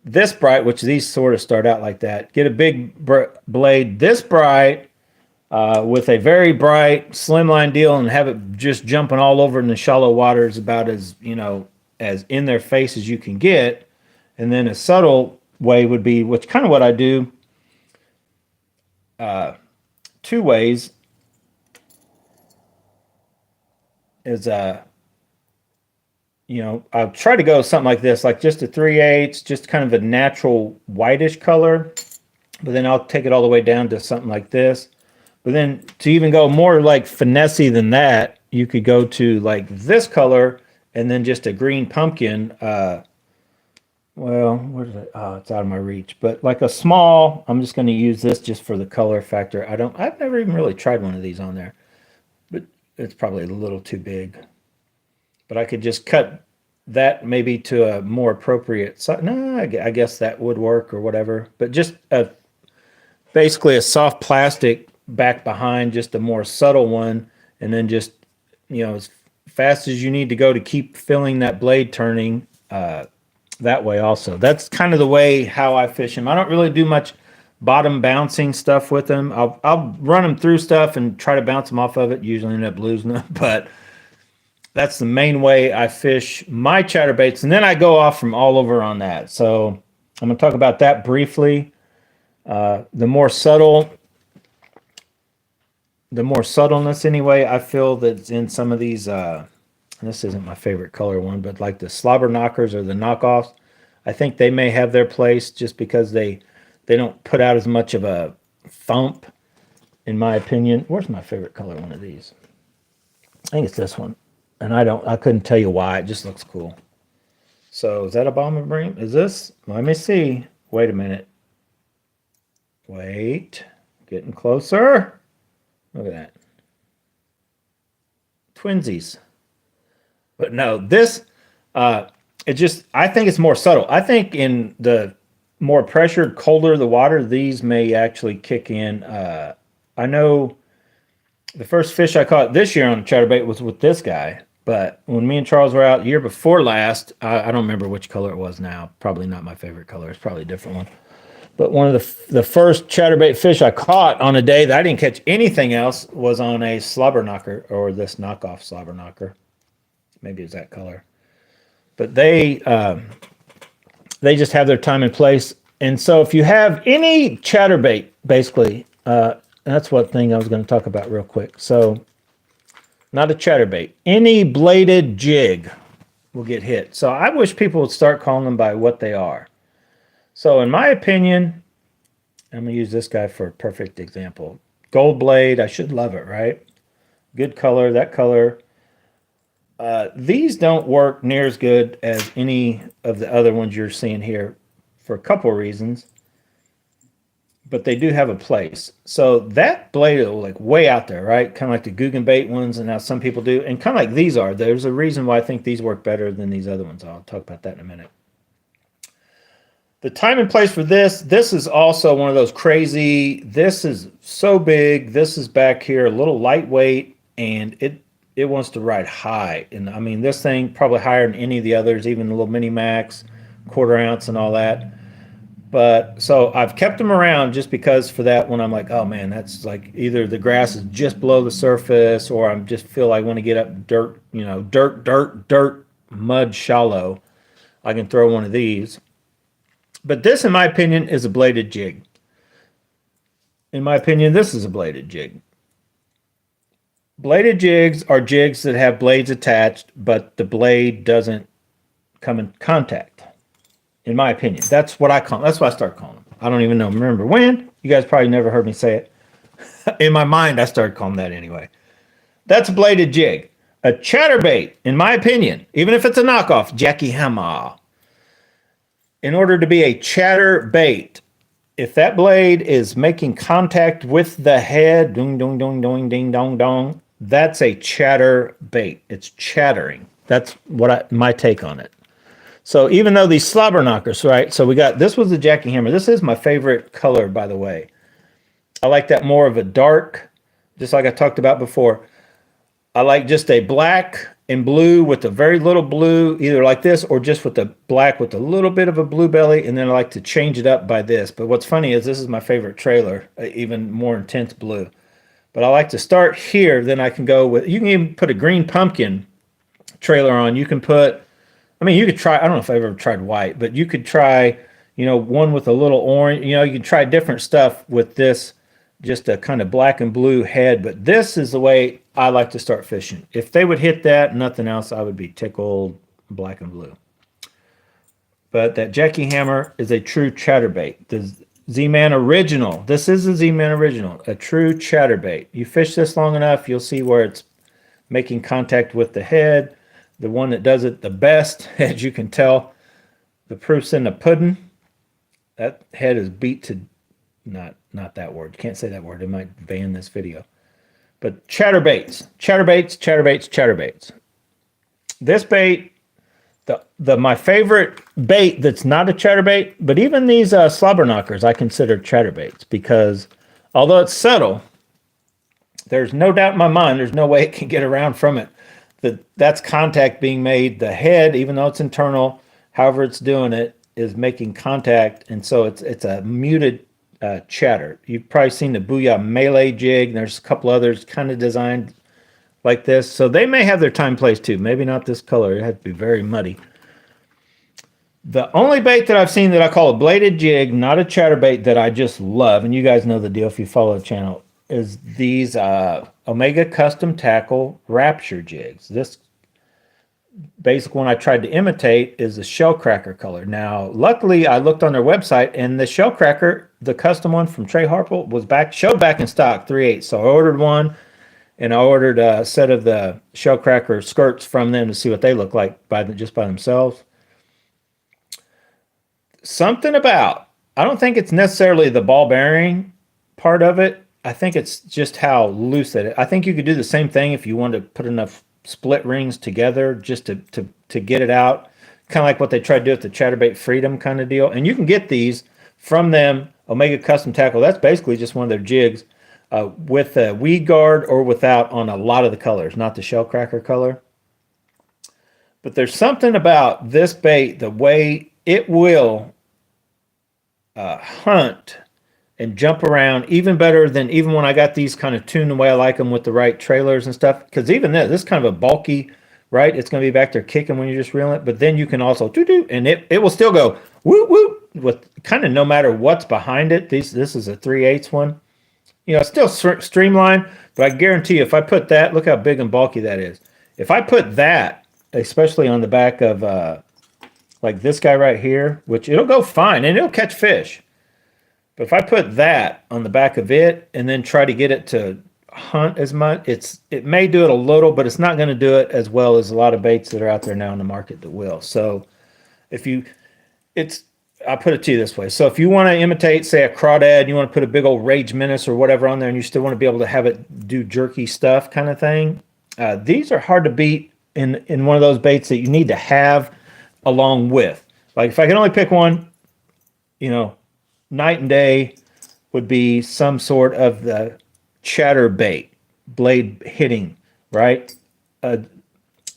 this bright, which these sort of start out like that. Get a big blade this bright with a very bright slimline deal, and have it just jumping all over in the shallow waters, about as, as in their face as you can get. And then a subtle way would be, which kind of what I do, two ways, is I'll try to go something like this, like just a 3/8, just kind of a natural whitish color, but then I'll take it all the way down to something like this. But then to even go more like finessey than that, you could go to like this color, and then just a green pumpkin. Well, where did oh, it's out of my reach. But like a small, I'm just going to use this just for the color factor. I've never even really tried one of these on there, but it's probably a little too big. But I could just cut that maybe to a more appropriate size. No, I guess that would work or whatever. But just basically a soft plastic back behind, just a more subtle one, and then just, as fast as you need to go to keep feeling that blade turning that way also. That's kind of the way how I fish them. I don't really do much bottom bouncing stuff with them. I'll run them through stuff and try to bounce them off of it, usually end up losing them, but that's the main way I fish my chatterbaits, and then I go off from all over on that. So I'm going to talk about that briefly. The more subtleness anyway, I feel that's in some of these, this isn't my favorite color one, but like the slobber knockers or the knockoffs, I think they may have their place just because they don't put out as much of a thump, in my opinion. Where's my favorite color one of these? I think it's this one. And I couldn't tell you why. It just looks cool. So is that a bomber bream? Is this? Let me see. Wait a minute. Wait. Getting closer. Look at that. Twinsies. But no, this, I think it's more subtle. I think in the more pressured, colder the water, these may actually kick in. I know the first fish I caught this year on a chatterbait was with this guy. But when me and Charles were out year before last, I don't remember which color it was now. Probably not my favorite color. It's probably a different one. But one of the first chatterbait fish I caught on a day that I didn't catch anything else was on a slobber knocker, or this knockoff slobber knocker. Maybe it's that color. But they just have their time and place. And so if you have any chatterbait, basically, that's one thing I was going to talk about real quick. So not a chatterbait. Any bladed jig will get hit. So I wish people would start calling them by what they are. So in my opinion, I'm going to use this guy for a perfect example. Gold blade, I should love it, right? Good color, that color. These don't work near as good as any of the other ones you're seeing here for a couple of reasons. But they do have a place. So that blade is like way out there, right? Kind of like the Guggenbait ones, and now some people do. And kind of like these are. There's a reason why I think these work better than these other ones. I'll talk about that in a minute. The time and place for this is also one of those crazy, this is so big, this is back here, a little lightweight, and it wants to ride high. And I mean, this thing probably higher than any of the others, even the little minimax, quarter ounce and all that. But so I've kept them around just because for that when I'm like, oh man, that's like either the grass is just below the surface or I just feel I want to get up dirt, dirt, mud shallow. I can throw one of these. But this, in my opinion, is a bladed jig. In my opinion, this is a bladed jig. Bladed jigs are jigs that have blades attached, but the blade doesn't come in contact. In my opinion, that's what I call them. That's what I start calling them. I don't even know. Remember when? You guys probably never heard me say it. In my mind, I started calling them that anyway. That's a bladed jig. A chatterbait, in my opinion, even if it's a knockoff, jackhammer. In order to be a chatterbait, if that blade is making contact with the head, ding, dong, dong, dong, ding, dong, dong, that's a chatterbait. It's chattering. That's what my take on it. So even though these slobber knockers, right? So we got, this was the jackhammer. This is my favorite color, by the way. I like that more of a dark, just like I talked about before. I like just a black and blue with a very little blue, either like this or just with the black with a little bit of a blue belly. And then I like to change it up by this. But what's funny is this is my favorite trailer, even more intense blue. But I like to start here. Then I can go with, you can even put a green pumpkin trailer on. You can put, I mean, you could try, I don't know if I've ever tried white, but you could try, one with a little orange, you can try different stuff with this, just a kind of black and blue head. But this is the way I like to start fishing. If they would hit that, nothing else, I would be tickled black and blue. But that jackhammer is a true chatterbait. The Z-Man original, this is the Z-Man original, a true chatterbait. You fish this long enough, you'll see where it's making contact with the head. The one that does it the best, as you can tell, the proof's in the pudding. That head is beat to, not that word. You can't say that word. It might ban this video. But chatterbaits, chatterbaits, chatterbaits, chatterbaits. This bait, my favorite bait that's not a chatterbait, but even these slobber knockers I consider chatterbaits because although it's subtle, there's no doubt in my mind, there's no way it can get around from it. That's contact being made. The head, even though it's internal, however it's doing it, is making contact, and so it's a muted chatter. You've probably seen the Booyah Melee jig, and there's a couple others kind of designed like this. So they may have their time place too. Maybe not this color. It has to be very muddy. The only bait that I've seen that I call a bladed jig, not a chatterbait, that I just love, and you guys know the deal if you follow the channel, is these Omega Custom Tackle Rapture jigs. This basic one I tried to imitate is the Shellcracker color. Now, luckily, I looked on their website, and the Shellcracker, the custom one from Trey Harple, was showed back in stock 3/8. So I ordered one, and I ordered a set of the Shellcracker skirts from them to see what they look like just by themselves. Something about, I don't think it's necessarily the ball bearing part of it. I think it's just how loose it is. I think you could do the same thing if you wanted to put enough split rings together just to get it out. Kind of like what they tried to do with the Chatterbait Freedom kind of deal. And you can get these from them, Omega Custom Tackle. That's basically just one of their jigs with a weed guard or without on a lot of the colors, not the Shellcracker color. But there's something about this bait, the way it will hunt and jump around even better than even when I got these kind of tuned the way I like them with the right trailers and stuff. Because even this is kind of a bulky, right? It's going to be back there kicking when you're just reeling it. But then you can also do, and it will still go whoop whoop with kind of no matter what's behind it. This is a 3/8 one. You know, it's still streamlined, but I guarantee you, if I put that, look how big and bulky that is. If I put that, especially on the back of like this guy right here, which it'll go fine and it'll catch fish. But if I put that on the back of it and then try to get it to hunt as much, it may do it a little, but it's not going to do it as well as a lot of baits that are out there now in the market that will. So I'll put it to you this way. So if you want to imitate, say, a crawdad, you want to put a big old Rage Menace or whatever on there, and you still want to be able to have it do jerky stuff kind of thing, these are hard to beat in one of those baits that you need to have along with. Like if I can only pick one, you know, night and day would be some sort of the Chatterbait blade hitting, right?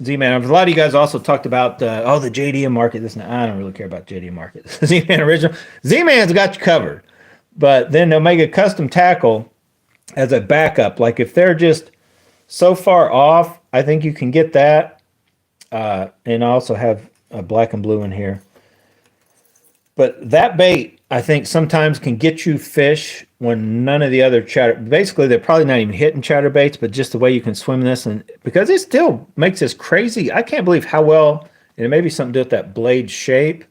Z-Man, a lot of you guys also talked about the JDM market. I don't really care about JDM market. Z-Man original. Z-Man's got you covered. But then Omega Custom Tackle as a backup. Like if they're just so far off, I think you can get that. And I also have a black and blue in here. But that bait, I think, sometimes can get you fish when none of the other basically, they're probably not even hitting chatterbaits, but just the way you can swim this, and because it still makes this crazy. I can't believe how well, and it may be something to do with that blade shape,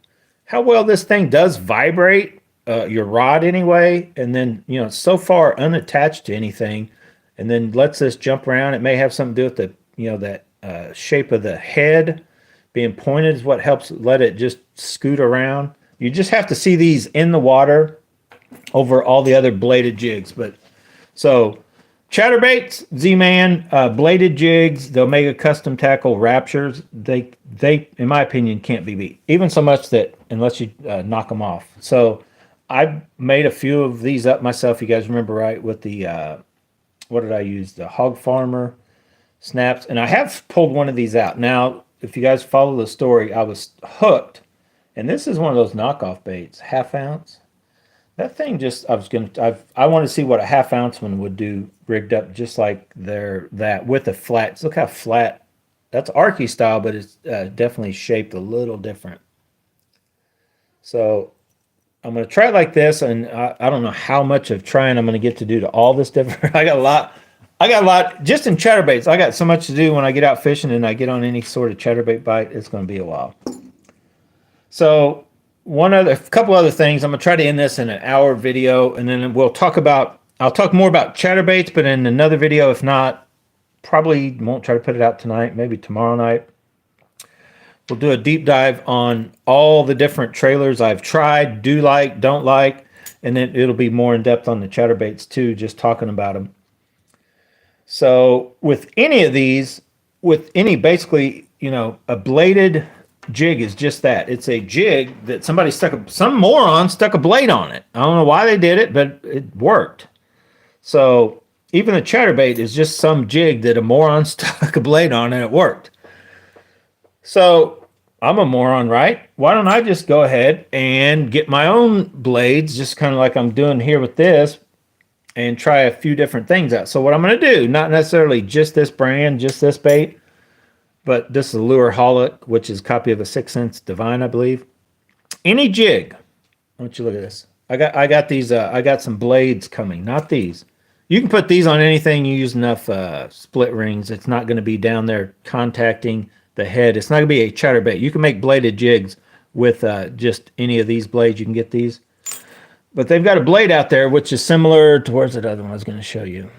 how well this thing does vibrate your rod anyway, and then, you know, it's so far unattached to anything, and then lets this jump around. It may have something to do with the, you know, that shape of the head being pointed is what helps let it just scoot around. You just have to see these in the water over all the other bladed jigs. But so chatterbaits, Z-Man, bladed jigs, the Omega Custom Tackle Raptures, they in my opinion can't be beat. Even so much that unless you knock them off. So I made a few of these up myself. You guys remember, right? With the what did I use? The Hog Farmer snaps, and I have pulled one of these out. Now, if you guys follow the story, I was hooked. And this is one of those knockoff baits, 1/2 ounce. That thing just, I want to see what a 1/2 ounce one would do rigged up just like that with a flat. Look how flat. That's Arky style, but it's definitely shaped a little different. So I'm going to try it like this, and I don't know how much of trying I'm going to get to do to all this different. I got a lot just in chatterbaits. I got so much to do when I get out fishing and I get on any sort of chatterbait bite. It's going to be a while. So a couple other things. I'm going to try to end this in an hour video, and then I'll talk more about chatterbaits, but in another video. If not, probably won't try to put it out tonight, maybe tomorrow night. We'll do a deep dive on all the different trailers I've tried, don't like, and then it'll be more in depth on the chatterbaits too, just talking about them. So with any of these, basically, you know, a bladed jig is just that. It's a jig that some moron stuck a blade on it. I don't know why they did it, but it worked. So even the chatterbait is just some jig that a moron stuck a blade on and it worked. So I'm a moron, right? Why don't I just go ahead and get my own blades, just kind of like I'm doing here with this, and try a few different things out. So what I'm going to do, not necessarily just this brand, just this bait, but this is a Lure Holic, which is a copy of a 6 Sense Divine, I believe. Any jig. Why don't you look at this? I got these. I got some blades coming. Not these. You can put these on anything. You use enough split rings. It's not going to be down there contacting the head. It's not going to be a chatterbait. You can make bladed jigs with just any of these blades. You can get these. But they've got a blade out there which is similar to, where's that other one I was going to show you?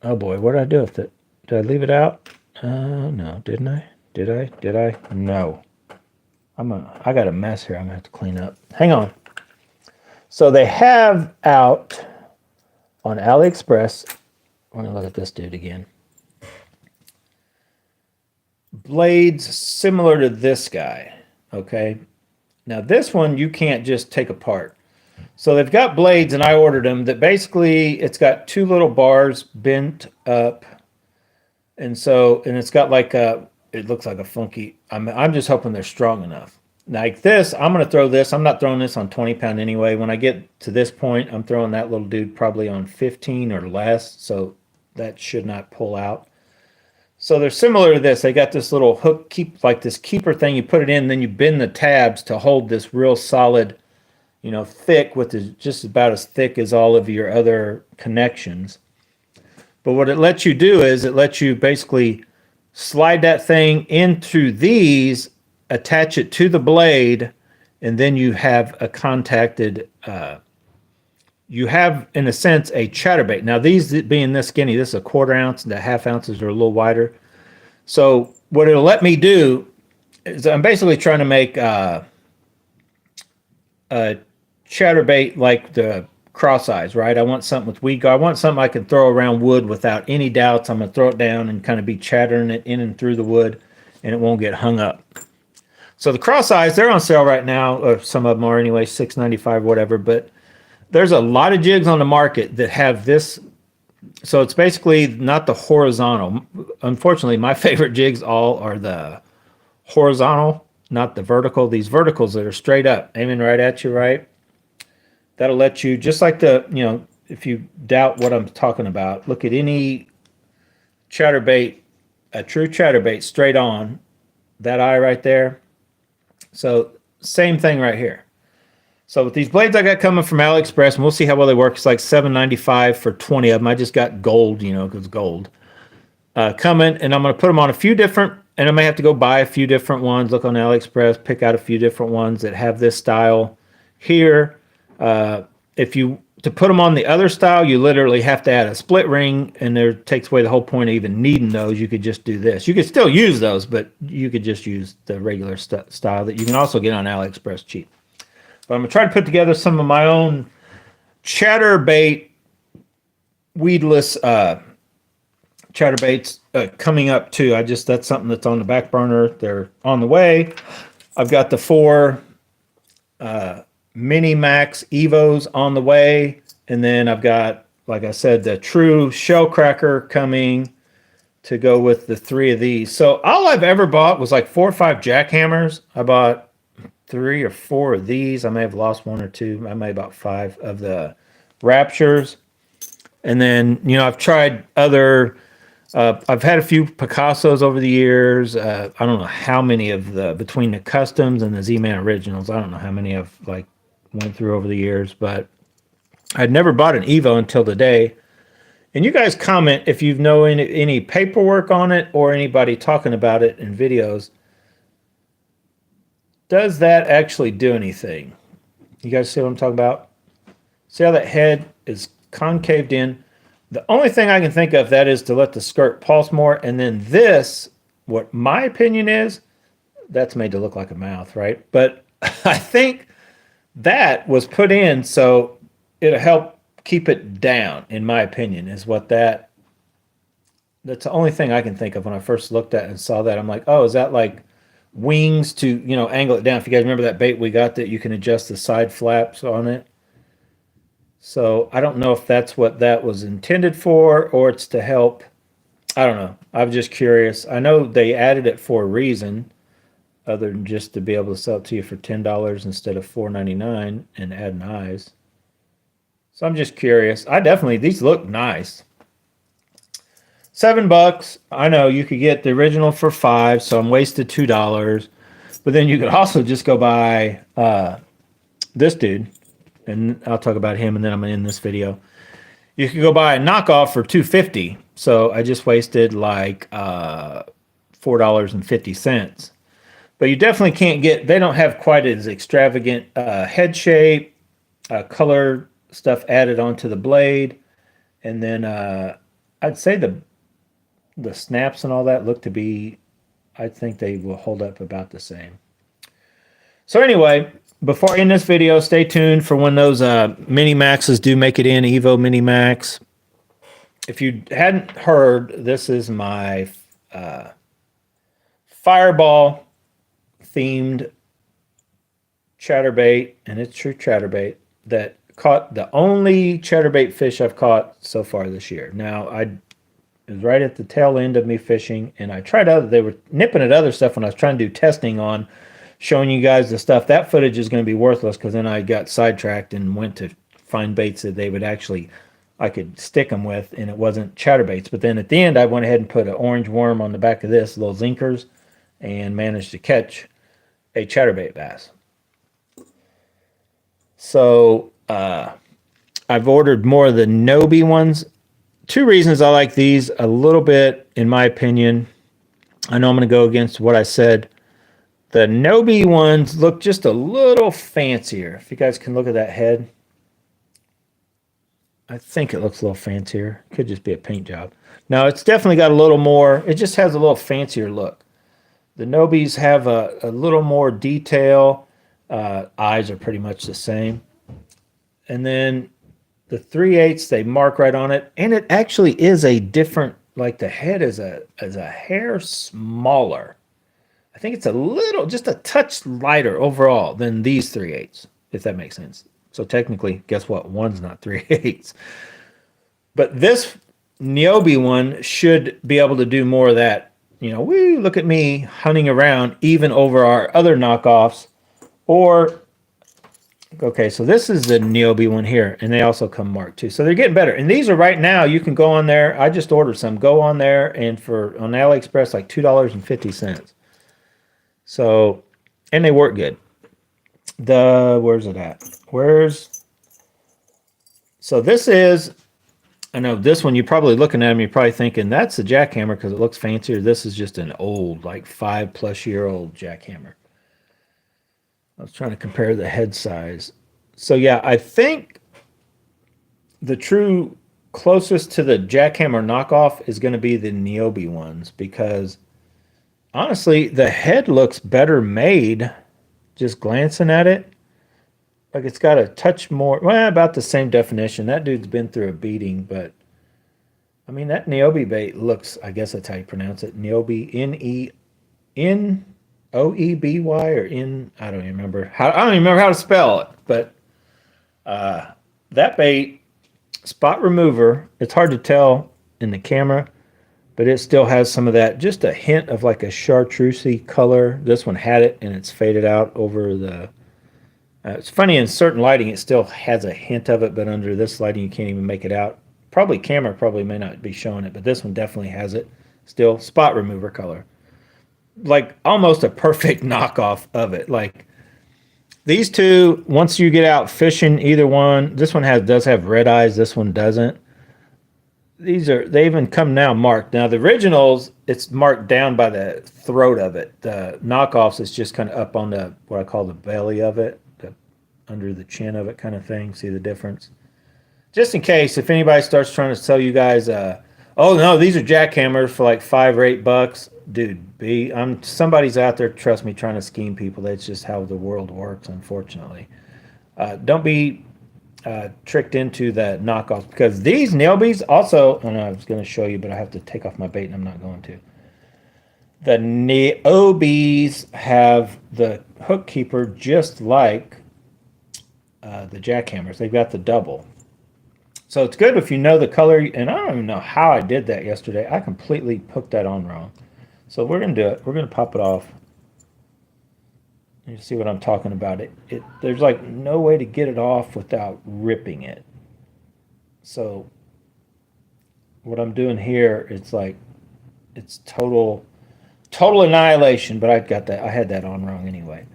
Oh boy, what did I do with it? Did I leave it out? No, didn't I? Did I? No. I got a mess here I'm going to have to clean up. Hang on. So they have out on AliExpress, I'm going to look at this dude again, blades similar to this guy, okay? Now this one you can't just take apart. So they've got blades, and I ordered them, that basically it's got two little bars bent up, and it's got like a, it looks like a funky, I'm just hoping they're strong enough. Like this, I'm going to throw this. I'm not throwing this on 20 pound anyway. When I get to this point, I'm throwing that little dude probably on 15 or less, so that should not pull out. So they're similar to this. They got this little hook, like this keeper thing. You put it in, then you bend the tabs to hold this real solid, thick, with this, just about as thick as all of your other connections. But what it lets you do is it lets you basically slide that thing into these, attach it to the blade, and then you have a contacted, you have, in a sense, a chatterbait. Now, these being this skinny, this is a 1/4 ounce, the 1/2 ounces are a little wider. So what it'll let me do is I'm basically trying to make a chatterbait like the cross eyes, right? I want something with weed guard. I want something I can throw around wood without any doubts. I'm going to throw it down and kind of be chattering it in and through the wood, and it won't get hung up. So the cross eyes, they're on sale right now, or some of them are anyway, $6.95, whatever. But there's a lot of jigs on the market that have this. So it's basically not the horizontal. Unfortunately, my favorite jigs all are the horizontal, not the vertical. These verticals that are straight up, aiming right at you, right? That'll let you, just like the, if you doubt what I'm talking about, look at any chatterbait, a true chatterbait straight on, that eye right there. So same thing right here. So with these blades I got coming from AliExpress, and we'll see how well they work. It's like $7.95 for 20 of them. I just got gold, because gold. Coming, and I'm going to put them on a few different, and I may have to go buy a few different ones, look on AliExpress, pick out a few different ones that have this style here. To put them on the other style, you literally have to add a split ring, and it takes away the whole point of even needing those. You could just do this. You could still use those, but you could just use the regular style that you can also get on AliExpress cheap. But I'm going to try to put together some of my own chatterbait, weedless chatterbaits coming up too. That's something that's on the back burner. They're on the way. I've got the 4 minimax Evos on the way, and then I've got, like I said, the true shell cracker coming to go with the 3 of these. So all I've ever bought was like 4 or 5 jackhammers. I bought 3 or 4 of these. I may have lost 1 or 2. I may have bought 5 of the Raptures. And then, I've tried other, I've had a few Picassos over the years. I don't know how many of between the customs and the Z-Man originals, I don't know how many I've went through over the years, but I'd never bought an Evo until today. And you guys comment if you know any paperwork on it or anybody talking about it in videos. Does that actually do anything? You guys see what I'm talking about? See how that head is concaved in? The only thing I can think of that is to let the skirt pulse more. And then this, what my opinion is, that's made to look like a mouth, right? But I think that was put in so it'll help keep it down, in my opinion, is what that's the only thing I can think of when I first looked at it and saw that. I'm like, oh, is that like wings to, angle it down? If you guys remember that bait we got that you can adjust the side flaps on it. So I don't know if that's what that was intended for, or it's to help. I don't know. I'm just curious. I know they added it for a reason, other than just to be able to sell it to you for $10 instead of $4.99 and adding eyes. So I'm just curious. I definitely, these look nice. $7. I know you could get the original for 5, so I'm wasted $2. But then you could also just go buy this dude, and I'll talk about him, and then I'm gonna end this video. You could go buy a knockoff for $2.50. So I just wasted like $4.50. But you definitely can't get. They don't have quite as extravagant head shape, color stuff added onto the blade, and then I'd say the snaps and all that look to be. I think they will hold up about the same. So anyway, before I end this video, stay tuned for when those mini maxes do make it in, Evo mini max. If you hadn't heard, this is my fireball themed chatterbait, and it's true chatterbait that caught the only chatterbait fish I've caught so far this year. Now, it was right at the tail end of me fishing, and I tried other. They were nipping at other stuff when I was trying to do testing on showing you guys the stuff. That footage is going to be worthless because then I got sidetracked and went to find baits that they would actually, I could stick them with, and it wasn't chatterbaits. But then at the end, I went ahead and put an orange worm on the back of this, little zinkers, and managed to catch a chatterbait bass. So I've ordered more of the Nobi ones. Two reasons I like these a little bit, in my opinion. I know I'm going to go against what I said. The Nobi ones look just a little fancier. If you guys can look at that head. I think it looks a little fancier. Could just be a paint job. No, it's definitely got a little more. It just has a little fancier look. The Nobis have a little more detail. Eyes are pretty much the same. And then the 3/8, they mark right on it. And it actually is a different, like the head is a hair smaller. I think it's a little, just a touch lighter overall than these 3/8, if that makes sense. So technically, guess what? One's not 3/8. But this Niobe one should be able to do more of that. You know, woo, look at me hunting around even over our other knockoffs. Or, okay, so this is the Niobe one here, and they also come marked too. So they're getting better. And these are right now, you can go on there. I just ordered some. Go on there, and for on AliExpress, like $2.50. So, and they work good. Where's it at? So this is, I know this one, you're probably looking at them, you're probably thinking, that's a jackhammer because it looks fancier. This is just an old, like 5+ year old jackhammer. I was trying to compare the head size. So yeah, I think the true closest to the jackhammer knockoff is going to be the Niobe ones, because honestly, the head looks better made just glancing at it. Like it's got a touch more, well, about the same definition. That dude's been through a beating, but I mean, that Niobe bait looks, I guess that's how you pronounce it. Niobe, N-E-N-O-E-B-Y, or N, I don't even remember. I don't even remember how to spell it, but that bait, spot remover, it's hard to tell in the camera, but it still has some of that, just a hint of like a chartreusey color. This one had it, and it's faded out over the... it's funny, in certain lighting, it still has a hint of it, but under this lighting, you can't even make it out. Probably camera may not be showing it, but this one definitely has it. Still spot remover color. Like almost a perfect knockoff of it. Like these two, once you get out fishing, either one, this one does have red eyes, this one doesn't. They even come now marked. Now the originals, it's marked down by the throat of it. The knockoffs, it's just kind of up on the, what I call the belly of it, under the chin of it kind of thing. See the difference? Just in case, if anybody starts trying to sell you guys, oh no, these are jackhammers for like $5 or $8. Dude, somebody's out there, trust me, trying to scheme people. That's just how the world works, unfortunately. Don't be tricked into the knockoffs, because these Niobes also, and I was going to show you, but I have to take off my bait and I'm not going to. The Niobes have the hook keeper just like the jackhammers. They've got the double. So it's good if you know the color, and I don't even know how I did that yesterday. I completely hooked that on wrong. So we're gonna do it. We're gonna pop it off. You see what I'm talking about? There's like no way to get it off without ripping it. So what I'm doing here, it's total annihilation, but I had that on wrong anyway.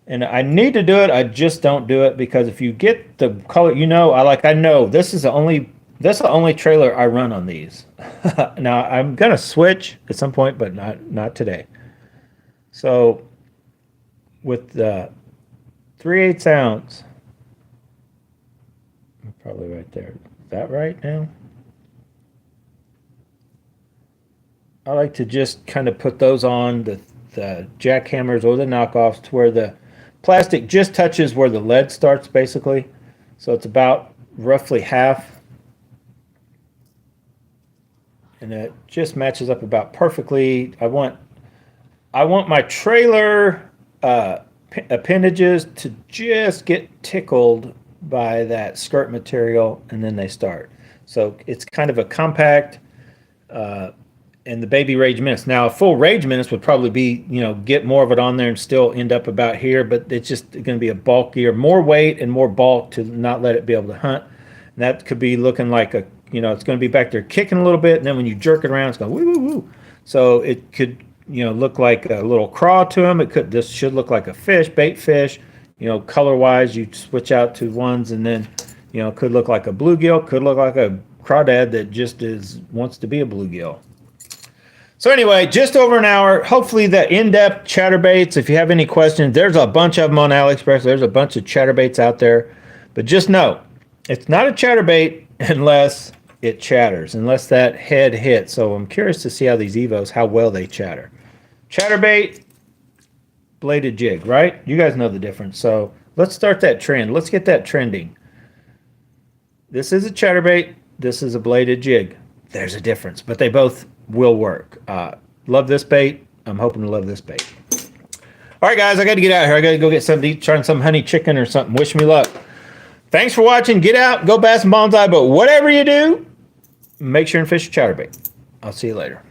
And I need to do it, I just don't do it because if you get the color, I know this is the only trailer I run on these. Now I'm gonna switch at some point, but not today. So with the 3/8 ounce, probably right there. Is that right now? I like to just kind of put those on the jackhammers or the knockoffs to where the plastic just touches where the lead starts, basically. So it's about roughly half. And it just matches up about perfectly. I want my trailer appendages to just get tickled by that skirt material, and then they start. So it's kind of a compact, and the baby Rage Menace. Now, a full Rage Menace would probably be, get more of it on there and still end up about here, but it's just going to be a bulkier, more weight and more bulk to not let it be able to hunt. And that could be looking like it's going to be back there kicking a little bit, and then when you jerk it around, it's going woo woo woo. So it could, look like a little craw to them. This should look like a fish, bait fish. Color-wise, you switch out to ones, and then, could look like a bluegill, could look like a crawdad that just wants to be a bluegill. So anyway, just over an hour. Hopefully the in-depth chatterbaits. If you have any questions, there's a bunch of them on AliExpress. There's a bunch of chatterbaits out there. But just know, it's not a chatterbait unless it chatters, unless that head hits. So I'm curious to see how these Evos, how well they chatter. Chatterbait, bladed jig, right? You guys know the difference. So let's start that trend. Let's get that trending. This is a chatterbait. This is a bladed jig. There's a difference, but they both will work. Love this bait. I'm hoping to love this bait. All right, guys, I got to get out of here. I got to go get something to eat, trying some honey chicken or something. Wish me luck. Thanks for watching. Get out, go bass and bonsai, but whatever you do, make sure and fish a chatterbait. I'll see you later.